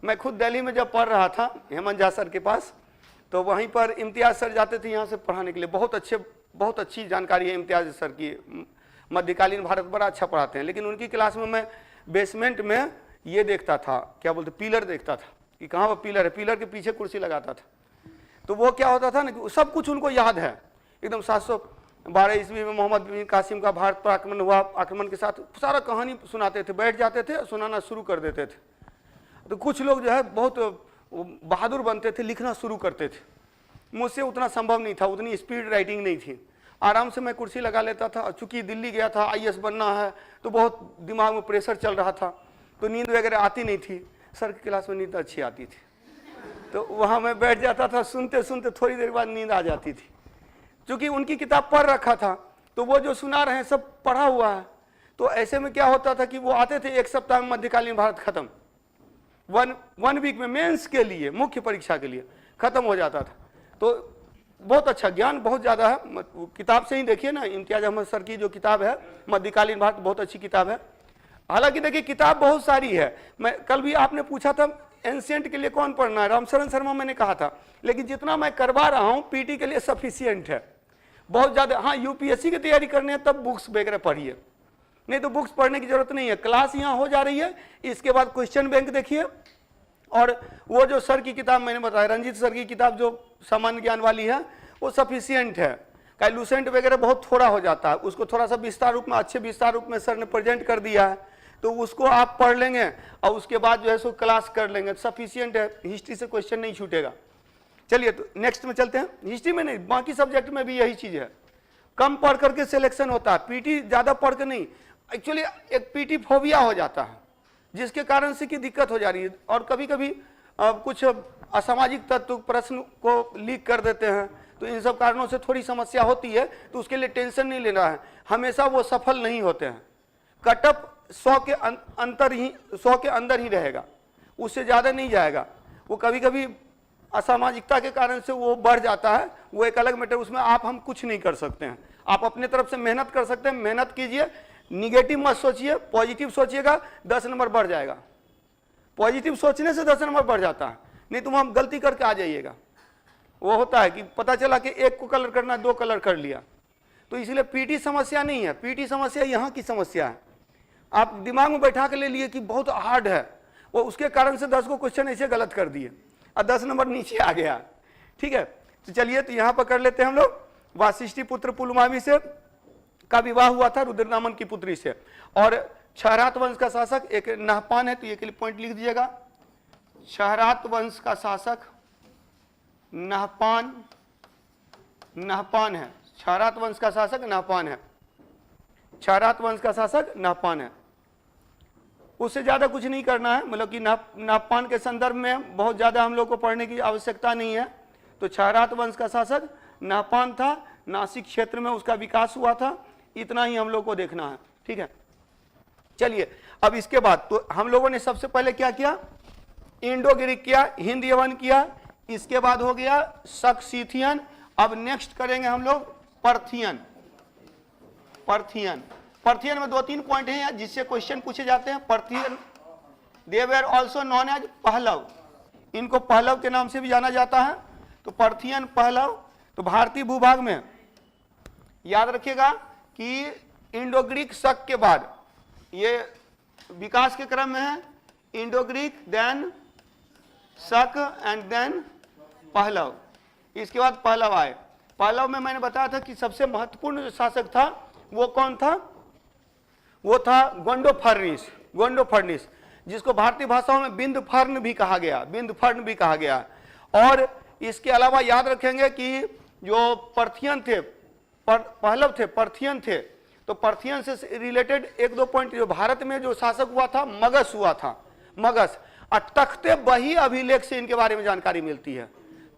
मैं खुद दिल्ली में जब पढ़ रहा था हेमंत झा सर के पास, तो वहीं पर इम्तियाज सर जाते थे यहाँ से पढ़ाने के लिए। बहुत अच्छी जानकारी है इम्तियाज सर की, मध्यकालीन भारत बड़ा अच्छा पढ़ाते हैं। लेकिन उनकी क्लास में मैं बेसमेंट में ये देखता था, क्या बोलते, पिलर देखता था कि कहाँ पर पिलर है, पिलर के पीछे कुर्सी लगाता था। तो वो क्या होता था ना कि सब कुछ उनको याद है एकदम। 712 ईस्वी में मोहम्मद बिन कासिम का भारत पर आक्रमण हुआ, आक्रमण के साथ सारा कहानी सुनाते थे, बैठ जाते थे, सुनाना शुरू कर देते थे। तो कुछ लोग जो है बहुत बहादुर बनते थे, लिखना शुरू करते थे। मुझसे उतना संभव नहीं था, उतनी स्पीड राइटिंग नहीं थी। आराम से मैं कुर्सी लगा लेता था। चूंकि दिल्ली गया था, आईएएस बनना है, तो बहुत दिमाग में प्रेशर चल रहा था, तो नींद वगैरह आती नहीं थी। सर की क्लास में नींद अच्छी आती थी, तो वहाँ मैं बैठ जाता था, सुनते सुनते थोड़ी देर बाद नींद आ जाती थी। चूंकि उनकी किताब पढ़ रखा था, तो वो जो सुना रहे हैं सब पढ़ा हुआ है। तो ऐसे में क्या होता था कि वो आते थे, 1 सप्ताह में मध्यकालीन भारत खत्म, वन वीक में मेंस के लिए, मुख्य परीक्षा के लिए खत्म हो जाता था। तो बहुत अच्छा ज्ञान, बहुत ज्यादा है। किताब से ही देखिए ना, इम्तियाज अहमद सर की जो किताब है मध्यकालीन भारत, बहुत अच्छी किताब है। हालांकि देखिए किताब बहुत सारी है। मैं कल भी आपने पूछा था एंशिएंट के लिए कौन पढ़ना है, रामशरण शर्मा मैंने कहा था। लेकिन जितना मैं करवा रहा हूं पीटी के लिए सफिशिएंट है, बहुत ज्यादा। हाँ, यूपीएससी की तैयारी करनी है तब बुक्स वगैरह पढ़िए, नहीं तो बुक्स पढ़ने की जरूरत नहीं है। क्लास यहाँ हो जा रही है, इसके बाद क्वेश्चन बैंक देखिए। और वो जो सर की किताब मैंने बताया, रंजीत सर की किताब जो सामान्य ज्ञान वाली है, वो सफिशिएंट है। कैलुसेंट वगैरह बहुत थोड़ा हो जाता है, उसको थोड़ा सा विस्तार रूप में, अच्छे विस्तार रूप में सर ने प्रेजेंट कर दिया है, तो उसको आप पढ़ लेंगे और उसके बाद जो है सो क्लास कर लेंगे, सफिशिएंट है। हिस्ट्री से क्वेश्चन नहीं छूटेगा। चलिए तो नेक्स्ट में चलते हैं। हिस्ट्री में नहीं, बाकी सब्जेक्ट में भी यही चीज है, कम पढ़ करके सिलेक्शन होता है, पीटी ज्यादा पढ़ के नहीं। एक्चुअली एक पीटी फोबिया हो जाता है, जिसके कारण से की दिक्कत हो जा रही है। और कभी कभी कुछ असामाजिक तत्व प्रश्न को लीक कर देते हैं, तो इन सब कारणों से थोड़ी समस्या होती है। तो उसके लिए टेंशन नहीं लेना है, हमेशा वो सफल नहीं होते हैं। कटअप 100 के अंदर ही रहेगा, उससे ज्यादा नहीं जाएगा। वो कभी कभी असामाजिकता के कारण से वो बढ़ जाता है, वो एक अलग मैटर, उसमें हम कुछ नहीं कर सकते हैं। आप अपने तरफ से मेहनत कर सकते हैं, मेहनत कीजिए, निगेटिव मत सोचिए, पॉजिटिव सोचिएगा, 10 नंबर बढ़ जाएगा। पॉजिटिव सोचने से 10 नंबर बढ़ जाता है, नहीं तो हम गलती करके आ जाइएगा। वो होता है कि पता चला कि एक को कलर करना, 2 कलर कर लिया। तो इसलिए पीटी समस्या नहीं है, पीटी समस्या यहाँ की समस्या है। आप दिमाग में बैठा के ले लिए कि बहुत हार्ड है, वो उसके कारण से 10 को क्वेश्चन ऐसे गलत कर दिए और 10 नंबर नीचे आ गया। ठीक है, तो चलिए तो यहाँ पर कर लेते हैं हम लोग। वाशिष्ठी पुत्र पुलमावी से का विवाह हुआ था रुद्रनामन की पुत्री से। और क्षहरात वंश का शासक एक नहपान है, तो ये के लिए पॉइंट लिख दीजिएगा। क्षहरात वंश का शासक नहपान है। क्षहरात वंश का शासक नहपान है। क्षहरात वंश का शासक नहपान है। उससे ज्यादा कुछ नहीं करना है, मतलब कि नहपान के संदर्भ में बहुत ज्यादा हम लोग को पढ़ने की आवश्यकता नहीं है। तो क्षहरात वंश का शासक नहपान था, नासिक क्षेत्र में उसका विकास हुआ था। इतना ही हम लोग को देखना है, ठीक है। चलिए अब इसके बाद तो हम लोगों ने सबसे पहले क्या किया, इंडो ग्रीक किया, हिंद यवन किया, इसके बाद हो गया सक्सीथियन। अब नेक्स्ट करेंगे हम लोग पर्थियन। पर्थियन में 2-3 पॉइंट हैं जिससे क्वेश्चन पूछे जाते हैं। Parthian they were also known as Pahlava, इनको पहलव के नाम से भी जाना जाता है। तो पर्थियन पहलव, तो भारतीय भूभाग में याद रखिएगा कि इंडो ग्रीक शक के बाद ये विकास के क्रम में है, इंडो ग्रीक देन शक एंड देन पहलव, इसके बाद पहलव आए। पहलव में मैंने बताया था कि सबसे महत्वपूर्ण जो शासक था वो कौन था, वो था गोंडोफर्निस, जिसको भारतीय भाषाओं में बिंदफर्ण भी कहा गया। और इसके अलावा याद रखेंगे कि जो पर्थियन थे, पहलव थे, पर्थियन थे, तो पर्थियन से रिलेटेड 1-2 पॉइंट, जो भारत में जो शासक हुआ था मगध हुआ था, मगध। और तख्ते बही अभिलेख से इनके बारे में जानकारी मिलती है,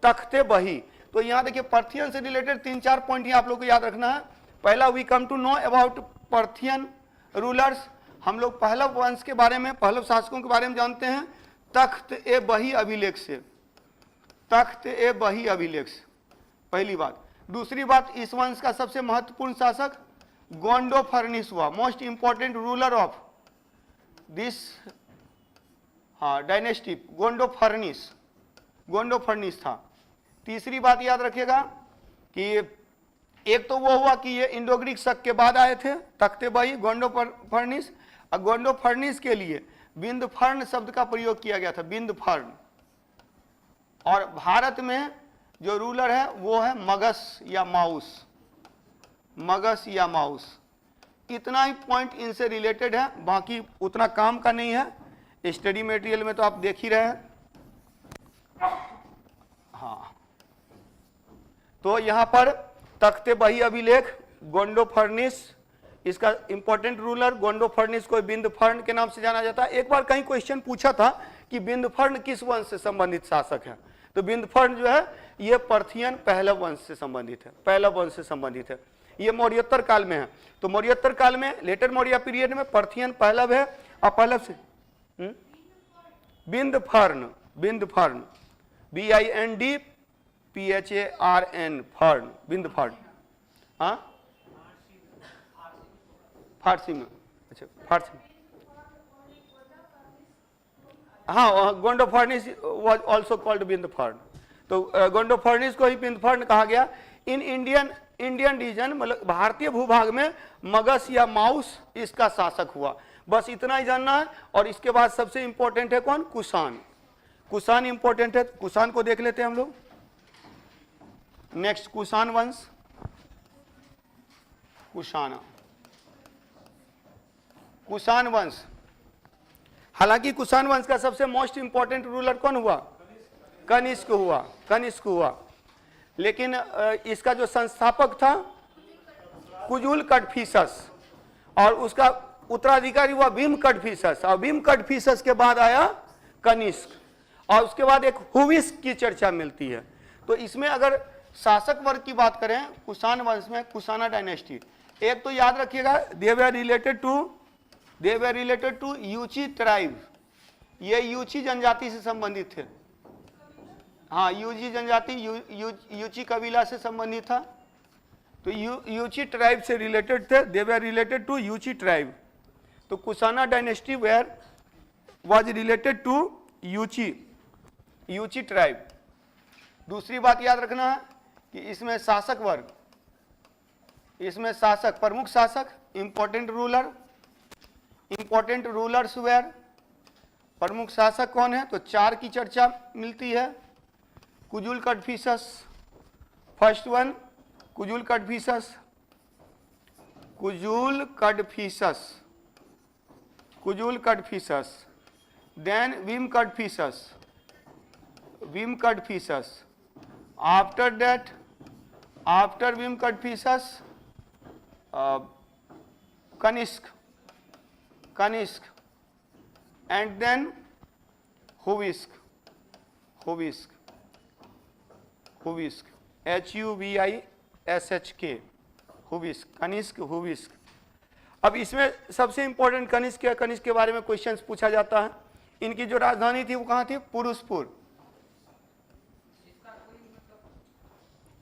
तख्ते बही। तो यहाँ देखिए पर्थियन से रिलेटेड 3-4 पॉइंट ही आप लोग को याद रखना है। पहला, we come to know about Parthian rulers, हम लोग पहलव वंश के बारे में, पहलव शासकों के बारे में जानते हैं तख्त ए बही अभिलेख से, तख्त ए बही अभिलेख से, पहली बात। दूसरी बात, इस वंश का सबसे महत्वपूर्ण शासक गोंडोफर्निस हुआ, most important ruler of this dynasty, Gondophares था। तीसरी बात याद रखिएगा कि एक तो वो हुआ कि ये इंडो ग्रीक शक के बाद आए थे तख्ते बही गोंडोफर्निस, और गोंडोफर्निस के लिए बिंदफर्ण शब्द का प्रयोग किया गया था, बिंदफर्ण। और भारत में जो रूलर है वो है मगस या माउस। इतना ही पॉइंट इनसे रिलेटेड है, बाकी उतना काम का नहीं है। स्टडी मटेरियल में तो आप देख ही रहे हैं। हाँ, तो यहां पर तख्ते बही अभिलेख, गोंडोफर्निस, इसका इंपॉर्टेंट रूलर गोंडोफर्निस को बिंदफर्ण के नाम से जाना जाता है। एक बार कहीं क्वेश्चन पूछा था कि बिंदफर्ण किस वंश से संबंधित शासक है, तो बिंदफर्ण जो है ये पर्थियन पहलव वंश से संबंधित है, ये मौर्योत्तर काल में है। तो मौर्योत्तर काल में, लेटर मौर्य पीरियड में पर्थियन पहलव है, और पहलव से बिंदफर्ण, BINDPHARN, फर्ण, बिंदफर्ण। हाँ, फारसी में, अच्छा फारसी, हाँ, गोंडोफर्निस वाज आल्सो कॉल्ड बिंदफर्ण। तो गोंडोफर्निस को ही बिंदफर्ण कहा गया। इन इंडियन रीजन, मतलब भारतीय भूभाग में मगध या माउस इसका शासक हुआ। बस इतना ही जानना है। और इसके बाद सबसे इंपॉर्टेंट है कौन, कुषाण इंपॉर्टेंट है। कुषाण को देख लेते हैं हम लोग। नेक्स्ट कुषाण वंश, कुषाण वंश। हालांकि कुषाण वंश का सबसे मोस्ट इंपॉर्टेंट रूलर कौन हुआ, कनिष्क हुआ। लेकिन इसका जो संस्थापक था कुजुल कडफिसस, और उसका उत्तराधिकारी हुआ भीम कडफिसस, और भीम कडफिसस के बाद आया कनिष्क, और उसके बाद एक हुविस्क की चर्चा मिलती है। तो इसमें अगर शासक वर्ग की बात करें कुषाण वंश में, कुषाणा डायनेस्टी, एक तो याद रखिएगा दे were related to Yuezhi tribe, ये यूची जनजाति से संबंधित थे। हाँ, यूची जनजाति यूची कबीला से संबंधित था, तो यूची ट्राइब से रिलेटेड थे, they were related to Yuezhi tribe. तो Kushana dynasty were was related to Yuezhi tribe. दूसरी बात याद रखना है कि इसमें शासक वर्ग, इसमें शासक, प्रमुख शासक, इंपॉर्टेंट रूलर्स वेयर, प्रमुख शासक कौन है, तो 4 की चर्चा मिलती है। Kujula Kadphises, first one Kujula Kadphises, then Vima Kadphises, after that, after Vim Kadphisas, Kanishk, and then Huvisk, HUVISK, SHK, Huvishka, Kanishka Huvishka. अब इसमें सबसे इंपॉर्टेंट कनिष्क है, कनिष्क के बारे में क्वेश्चंस पूछा जाता है। इनकी जो राजधानी थी वो कहाँ थी? पुरुषपुर।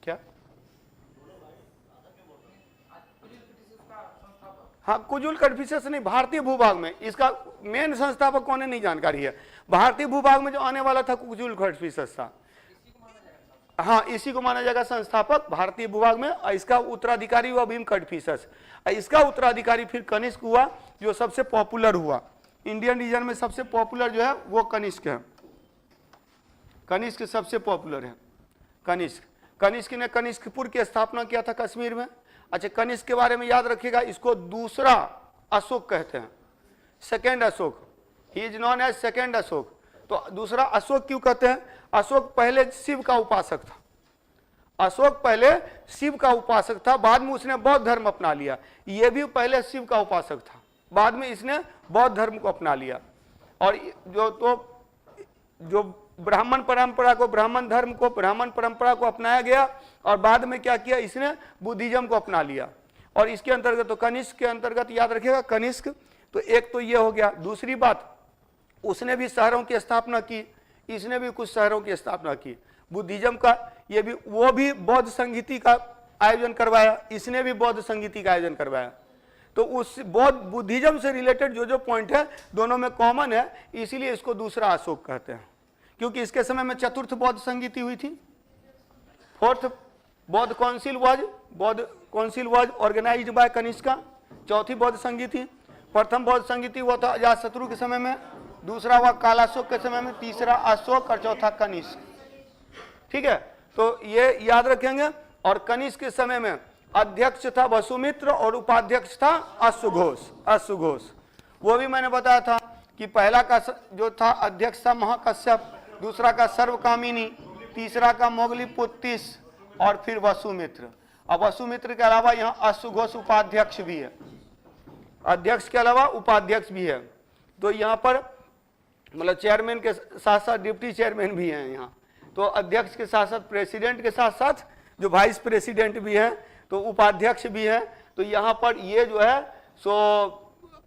क्या? हाँ, कुजुल कन्फ्यूशियस नहीं, भारतीय भूभाग में इसका मेन संस्थापक कौन है नहीं जानकारी है। भारतीय भूभाग में जो आने वाला था कुजुल कन्फ्यूशियस था। हाँ, इसी को माना जाएगा संस्थापक भारतीय भूभाग में। इसका उत्तराधिकारी हुआ भीम कन्फ्यूशियस। इसका उत्तराधिकारी फिर कनिष्क हुआ, जो सबसे पॉपुलर हुआ। इंडियन रीजन में सबसे पॉपुलर जो है वो कनिष्क है। कनिष्क सबसे पॉपुलर है। कनिष्क ने कनिष्कपुर की स्थापना किया था कश्मीर में। अच्छा, कनिष्क के बारे में याद रखिएगा, इसको दूसरा अशोक कहते हैं, second Ashoka. He is known as second Ashoka. तो दूसरा अशोक क्यों कहते हैं? अशोक पहले शिव का उपासक था। अशोक पहले शिव का उपासक था, बाद में उसने बौद्ध धर्म अपना लिया। यह भी पहले शिव का उपासक था, बाद में इसने बौद्ध धर्म को अपना लिया। और जो ब्राह्मण परंपरा को, ब्राह्मण धर्म को, ब्राह्मण परंपरा को अपनाया गया, और बाद में क्या किया इसने? बुद्धिज्म को अपना लिया। और इसके अंतर्गत तो कनिष्क के अंतर्गत याद रखिएगा कनिष्क। तो एक तो ये हो गया। दूसरी बात, उसने भी शहरों की स्थापना की, इसने भी कुछ शहरों की स्थापना की बुद्धिज्म का। ये भी, वो भी बौद्ध संगीति का आयोजन करवाया, इसने भी बौद्ध संगीति का आयोजन करवाया। तो उस बौद्ध बुद्धिज्म से रिलेटेड जो जो पॉइंट है दोनों में कॉमन है, इसीलिए इसको दूसरा अशोक कहते हैं। क्योंकि इसके समय में चतुर्थ बौद्ध संगीति हुई थी। फोर्थ बौद्ध council was organized by Kanishka. चौथी बौद्ध संगीति, प्रथम बौद्ध संगीति हुआ था अजातशत्रु के समय में, दूसरा हुआ कालाशोक के समय में, तीसरा अशोक और चौथा कनिष्क। ठीक है, तो ये याद रखेंगे। और कनिष्क के समय में अध्यक्ष था वसुमित्र और उपाध्यक्ष था अश्वघोष। वो भी मैंने बताया था कि पहला का जो था अध्यक्ष था महाकश्यप, दूसरा का सर्वकामिनी, तीसरा का मोगलीपुत्तिस और फिर वसुमित्र। अब वसुमित्र के अलावा यहाँ अश्वघोष उपाध्यक्ष भी है, अध्यक्ष के अलावा उपाध्यक्ष भी है। तो यहाँ पर मतलब चेयरमैन के साथ साथ डिप्टी चेयरमैन भी हैं यहाँ। तो अध्यक्ष के साथ साथ प्रेसिडेंट के साथ साथ जो वाइस प्रेसिडेंट भी हैं, तो उपाध्यक्ष भी हैं। तो यहाँ पर ये जो है सो,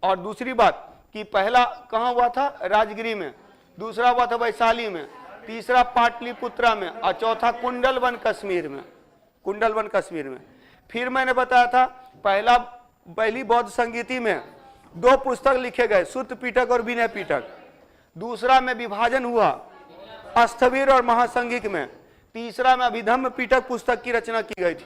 और दूसरी बात कि पहला कहाँ हुआ था? राजगिरी में, दूसरा हुआ था वैशाली में, तीसरा पाटलिपुत्रा में और चौथा कुंडलवन कश्मीर में। फिर मैंने बताया था पहली बौद्ध संगीति में 2 पुस्तक लिखे गए, सुत्त पिटक और विनय पिटक। दूसरा में विभाजन हुआ अस्थविर और महासंगिक में। तीसरा में अभिधम्म पिटक पुस्तक की रचना की गई थी।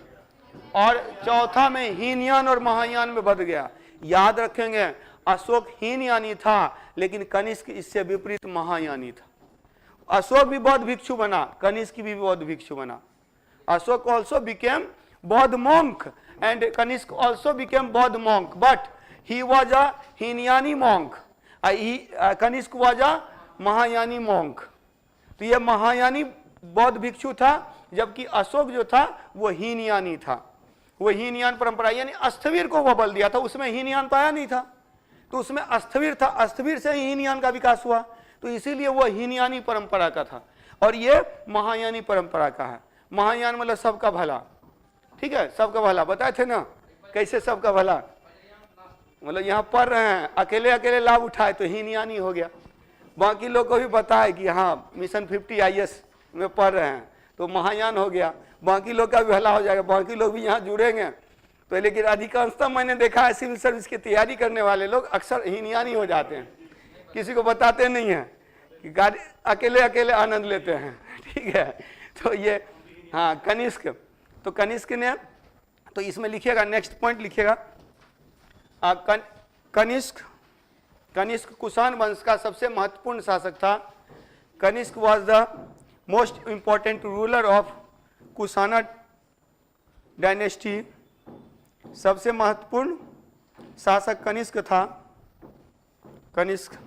और चौथा में हीनयान और महायान में बदल गया। याद रखेंगे, अशोक हीनयानी था, लेकिन कनिष्क इससे विपरीत महायानी था। अशोक भी बौद्ध भिक्षु बना, कनिष्क भी बौद्ध भिक्षु बना। अशोक ऑल्सो बिकेम बौद्ध monk and Kanishk also became Bodh monk, but he was a Hinayani monk. Kanishk was a Mahayani monk. तो ये महायानी बौद्ध भिक्षु था, जबकि अशोक जो था वो हीनयानी था। वो हीनयान परंपरा, यानी अस्थविर को वो बल दिया था, उसमें हीनयान तो आया नहीं था, तो उसमें अस्थविर था, अस्थविर से ही हीनयान का विकास हुआ। तो इसीलिए वो हीनयानी परंपरा का था, और ये महायानी परंपरा का है। महायान मतलब सबका भला, ठीक है, सबका भला बताए थे ना, कैसे सबका भला, मतलब यहाँ पढ़ रहे हैं, अकेले अकेले लाभ उठाए तो हीनयानी हो गया। बाकी लोग को भी बताए कि हाँ मिशन 50 IS में पढ़ रहे हैं तो महायान हो गया, बाकी लोग का भी भला हो जाएगा, बाकी लोग भी यहाँ जुड़ेंगे। तो लेकिन अधिकांशतः मैंने देखा है सिविल सर्विस की तैयारी करने वाले लोग अक्सर हीनयानी हो जाते हैं, किसी को बताते नहीं हैं कि गाड़ी अकेले अकेले आनंद लेते हैं, ठीक है। तो ये हाँ कनिष्क, तो कनिष्क ने, तो इसमें लिखिएगा, नेक्स्ट पॉइंट लिखिएगा, कनिष्क कुषाण वंश का सबसे महत्वपूर्ण शासक था। Kanishka was the most important ruler of Kushana dynasty. सबसे महत्वपूर्ण शासक कनिष्क था, कनिष्क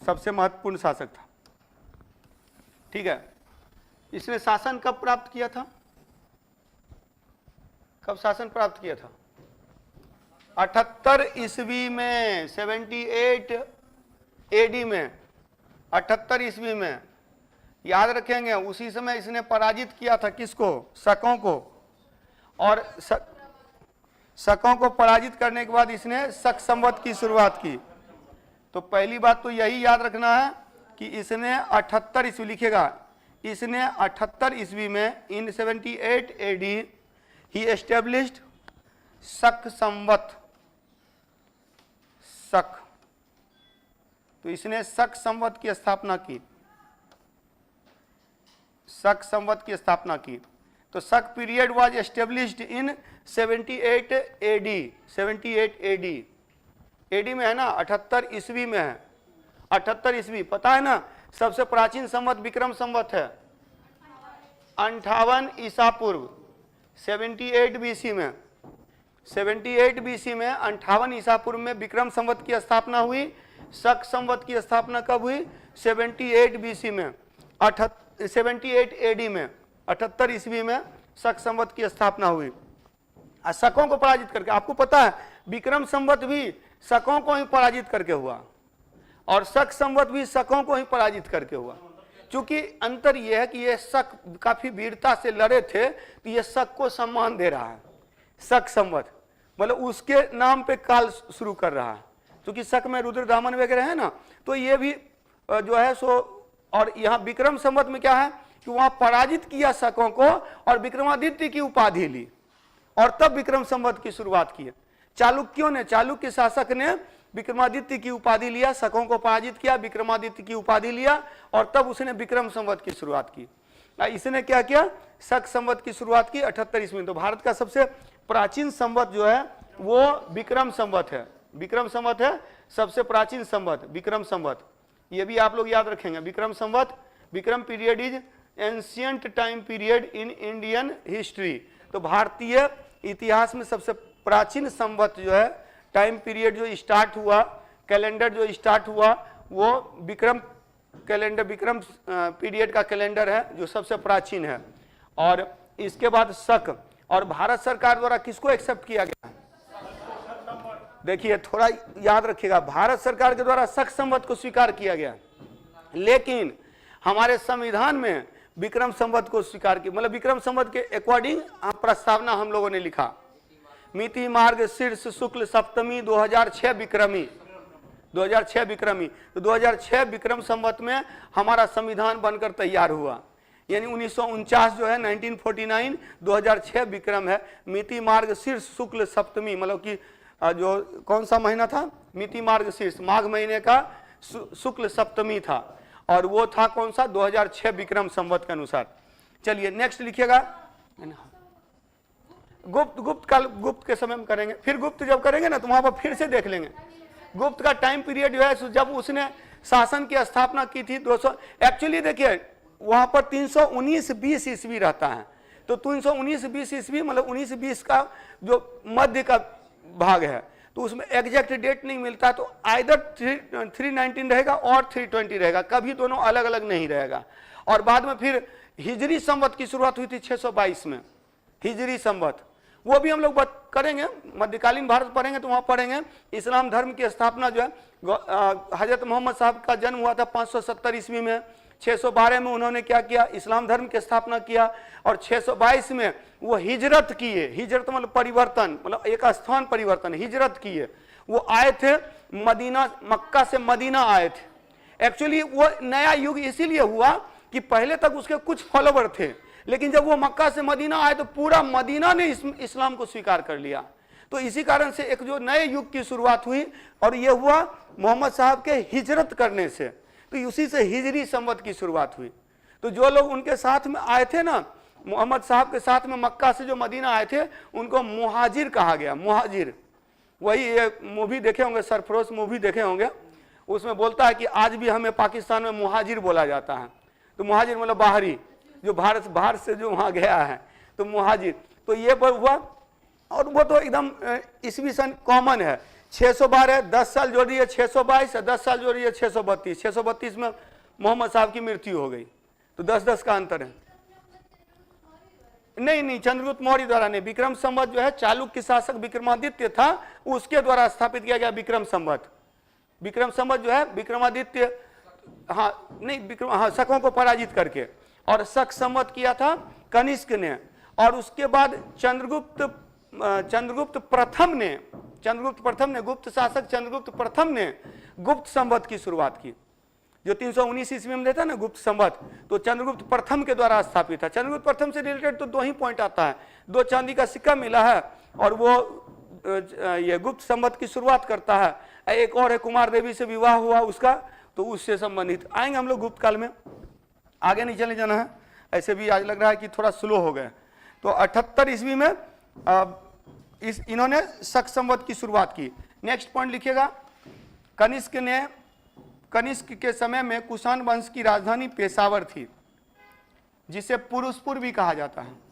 सबसे महत्वपूर्ण शासक था, ठीक है। इसने शासन कब प्राप्त किया था, कब शासन प्राप्त किया था? 78 ईस्वी में, 78 AD में, 78 ईस्वी में, याद रखेंगे। उसी समय इसने पराजित किया था किसको? शकों को। और शकों को पराजित करने के बाद इसने शक संवत की शुरुआत की। तो पहली बात तो यही याद रखना है कि इसने 78 ईस्वी लिखेगा, इसने 78 ईस्वी में इन 78 AD ही एस्टेब्लिश्ड शक संवत। शक, तो इसने शक संवत की स्थापना की, शक संवत की स्थापना की। तो शक period was established in 78 AD, 78 AD, AD में है ना, 78 ईस्वी में है। 78 ईस्वी पता है ना, सबसे प्राचीन संवत विक्रम संवत है 58 ईसा पूर्व, 78 BC में, 78 BC में 58 ईसा पूर्व में विक्रम संवत की स्थापना हुई। शक संवत की स्थापना कब हुई? 78 BC में, 78 AD में, 78 ईस्वी में शक संवत की स्थापना हुई। शकों को पराजित करके, आपको पता है विक्रम संवत भी शकों को ही पराजित करके हुआ और शक संवत भी शकों को ही पराजित करके हुआ। क्योंकि अंतर यह है कि यह शक काफी वीरता से लड़े थे, तो यह शक को सम्मान दे रहा है। शक संवत मतलब उसके नाम पे काल शुरू कर रहा है, क्योंकि शक में रुद्रदामन वगैरह है ना, तो ये भी जो है सो। और यहाँ विक्रम संवत में क्या है कि वहां पराजित किया शकों को और विक्रमादित्य की उपाधि ली और तब विक्रम संवत की शुरुआत की। चालुक्यों ने, चालुक्य शासक ने विक्रमादित्य की उपाधि लिया, शकों को पराजित किया, विक्रमादित्य की उपाधि लिया और तब उसने विक्रम संवत की शुरुआत की। इसने क्या किया? शक संवत की शुरुआत की 78 ईस्वी में। तो भारत का सबसे प्राचीन संवत जो है वो विक्रम संवत है। विक्रम संवत है सबसे प्राचीन संवत, विक्रम संवत। ये भी आप लोग याद रखेंगे, Vikram Samvat. Vikram period is ancient time period in Indian history. तो भारतीय इतिहास में सबसे प्राचीन संवत जो है, टाइम पीरियड जो स्टार्ट हुआ, कैलेंडर जो स्टार्ट हुआ, वो विक्रम कैलेंडर, विक्रम पीरियड का कैलेंडर है जो सबसे प्राचीन है। और इसके बाद शक, और भारत सरकार द्वारा किसको एक्सेप्ट किया गया? देखिए थोड़ा याद रखिएगा, भारत सरकार के द्वारा शक संवत को स्वीकार किया गया, लेकिन हमारे संविधान में विक्रम संवत को स्वीकार किया। मतलब विक्रम संवत के अकॉर्डिंग प्रस्तावना हम लोगों ने लिखा। मिति मार्ग शीर्ष शुक्ल सप्तमी 2006 विक्रमी, 2006 विक्रमी। तो 2006 विक्रम संवत में हमारा संविधान बनकर तैयार हुआ। यानी 1949 जो है 1949, 2006 विक्रम है। मिति मार्ग शीर्ष शुक्ल सप्तमी, मतलब कि जो कौन सा महीना था? मिति मार्ग शीर्ष, माघ महीने का शुक्ल सप्तमी था, और वो था कौन सा? 2006 विक्रम संवत के अनुसार। चलिए नेक्स्ट लिखिएगा। गुप्त के समय में करेंगे, फिर गुप्त जब करेंगे ना तो वहां पर फिर से देख लेंगे। गुप्त का टाइम पीरियड जो है जब उसने शासन की स्थापना की थी 200, एक्चुअली देखिए वहां पर 319-20 ईस्वी रहता है। तो 319-20 ईस्वी मतलब 19-20 का जो मध्य का भाग है, तो उसमें एग्जैक्ट डेट नहीं मिलता। तो आइदर 319 रहेगा और 320 रहेगा, कभी दोनों अलग अलग नहीं रहेगा। और बाद में फिर हिजरी संवत की शुरुआत हुई थी 622 में, हिजरी संवत। वो भी हम लोग बात करेंगे, मध्यकालीन भारत पढ़ेंगे तो वहां पढ़ेंगे। इस्लाम धर्म की स्थापना जो है, हजरत मोहम्मद साहब का जन्म हुआ था 570 ईस्वी में। 612 में उन्होंने क्या किया? इस्लाम धर्म की स्थापना किया। और 622 में वो हिजरत किए। हिजरत मतलब परिवर्तन, मतलब एक स्थान परिवर्तन, हिजरत किए। वो आए थे मदीना, मक्का से मदीना आए थे। एक्चुअली वो नया युग इसीलिए हुआ कि पहले तक उसके कुछ फॉलोवर थे, लेकिन जब वो मक्का से मदीना आए तो पूरा मदीना ने इस्लाम को स्वीकार कर लिया। तो इसी कारण से एक जो नए युग की शुरुआत हुई, और ये हुआ मोहम्मद साहब के हिजरत करने से। तो उसी से हिजरी संवत की शुरुआत हुई। तो जो लोग उनके साथ में आए थे ना, मोहम्मद साहब के साथ में मक्का से जो मदीना आए थे, उनको मुहाजिर कहा गया। मुहाजिर, वही ये मूवी देखे होंगे, सरफरोश मूवी देखे होंगे, उसमें बोलता है कि आज भी हमें पाकिस्तान में मुहाजिर बोला जाता है। तो मुहाजिर मतलब बाहरी, जो बाहर से जो वहां गया है, तो मुहाजिर। तो ये हुआ, और वो तो एकदम ईस्वी सन कॉमन है। 612 10 साल जोड़ रही है 622, 10 साल जोड़ रही है 632। 632 में मोहम्मद साहब की मृत्यु हो गई, तो 10-10 का अंतर है। नहीं, चंद्रगुप्त मौर्य द्वारा नहीं। विक्रम संवत जो है चालुक्य शासक विक्रमादित्य था, उसके द्वारा स्थापित किया गया विक्रम संवत। विक्रम संवत जो है विक्रमादित्य, हाँ नहीं, शकों को पराजित करके। और शक संवत किया था कनिष्क ने, और उसके बाद चंद्रगुप्त प्रथम ने गुप्त शासक चंद्रगुप्त प्रथम ने गुप्त संवत की शुरुआत की। जो 319 ईस्वी में देता है ना गुप्त संवत, तो चंद्रगुप्त प्रथम के द्वारा स्थापित है। चंद्रगुप्त प्रथम से रिलेटेड तो 2 ही पॉइंट आता है, 2 चांदी का सिक्का मिला है और वो ये गुप्त संवत की शुरुआत करता है। एक और है कुमार देवी से विवाह हुआ उसका, तो उससे संबंधित आएंगे हम लोग गुप्त काल में, आगे नहीं चले जाना है। ऐसे भी आज लग रहा है कि थोड़ा स्लो हो गए। तो 78 ईस्वी में इन्होंने शक संवत की शुरुआत की। नेक्स्ट पॉइंट लिखिएगा, कनिष्क के समय में कुषाण वंश की राजधानी पेशावर थी, जिसे पुरुषपुर भी कहा जाता है।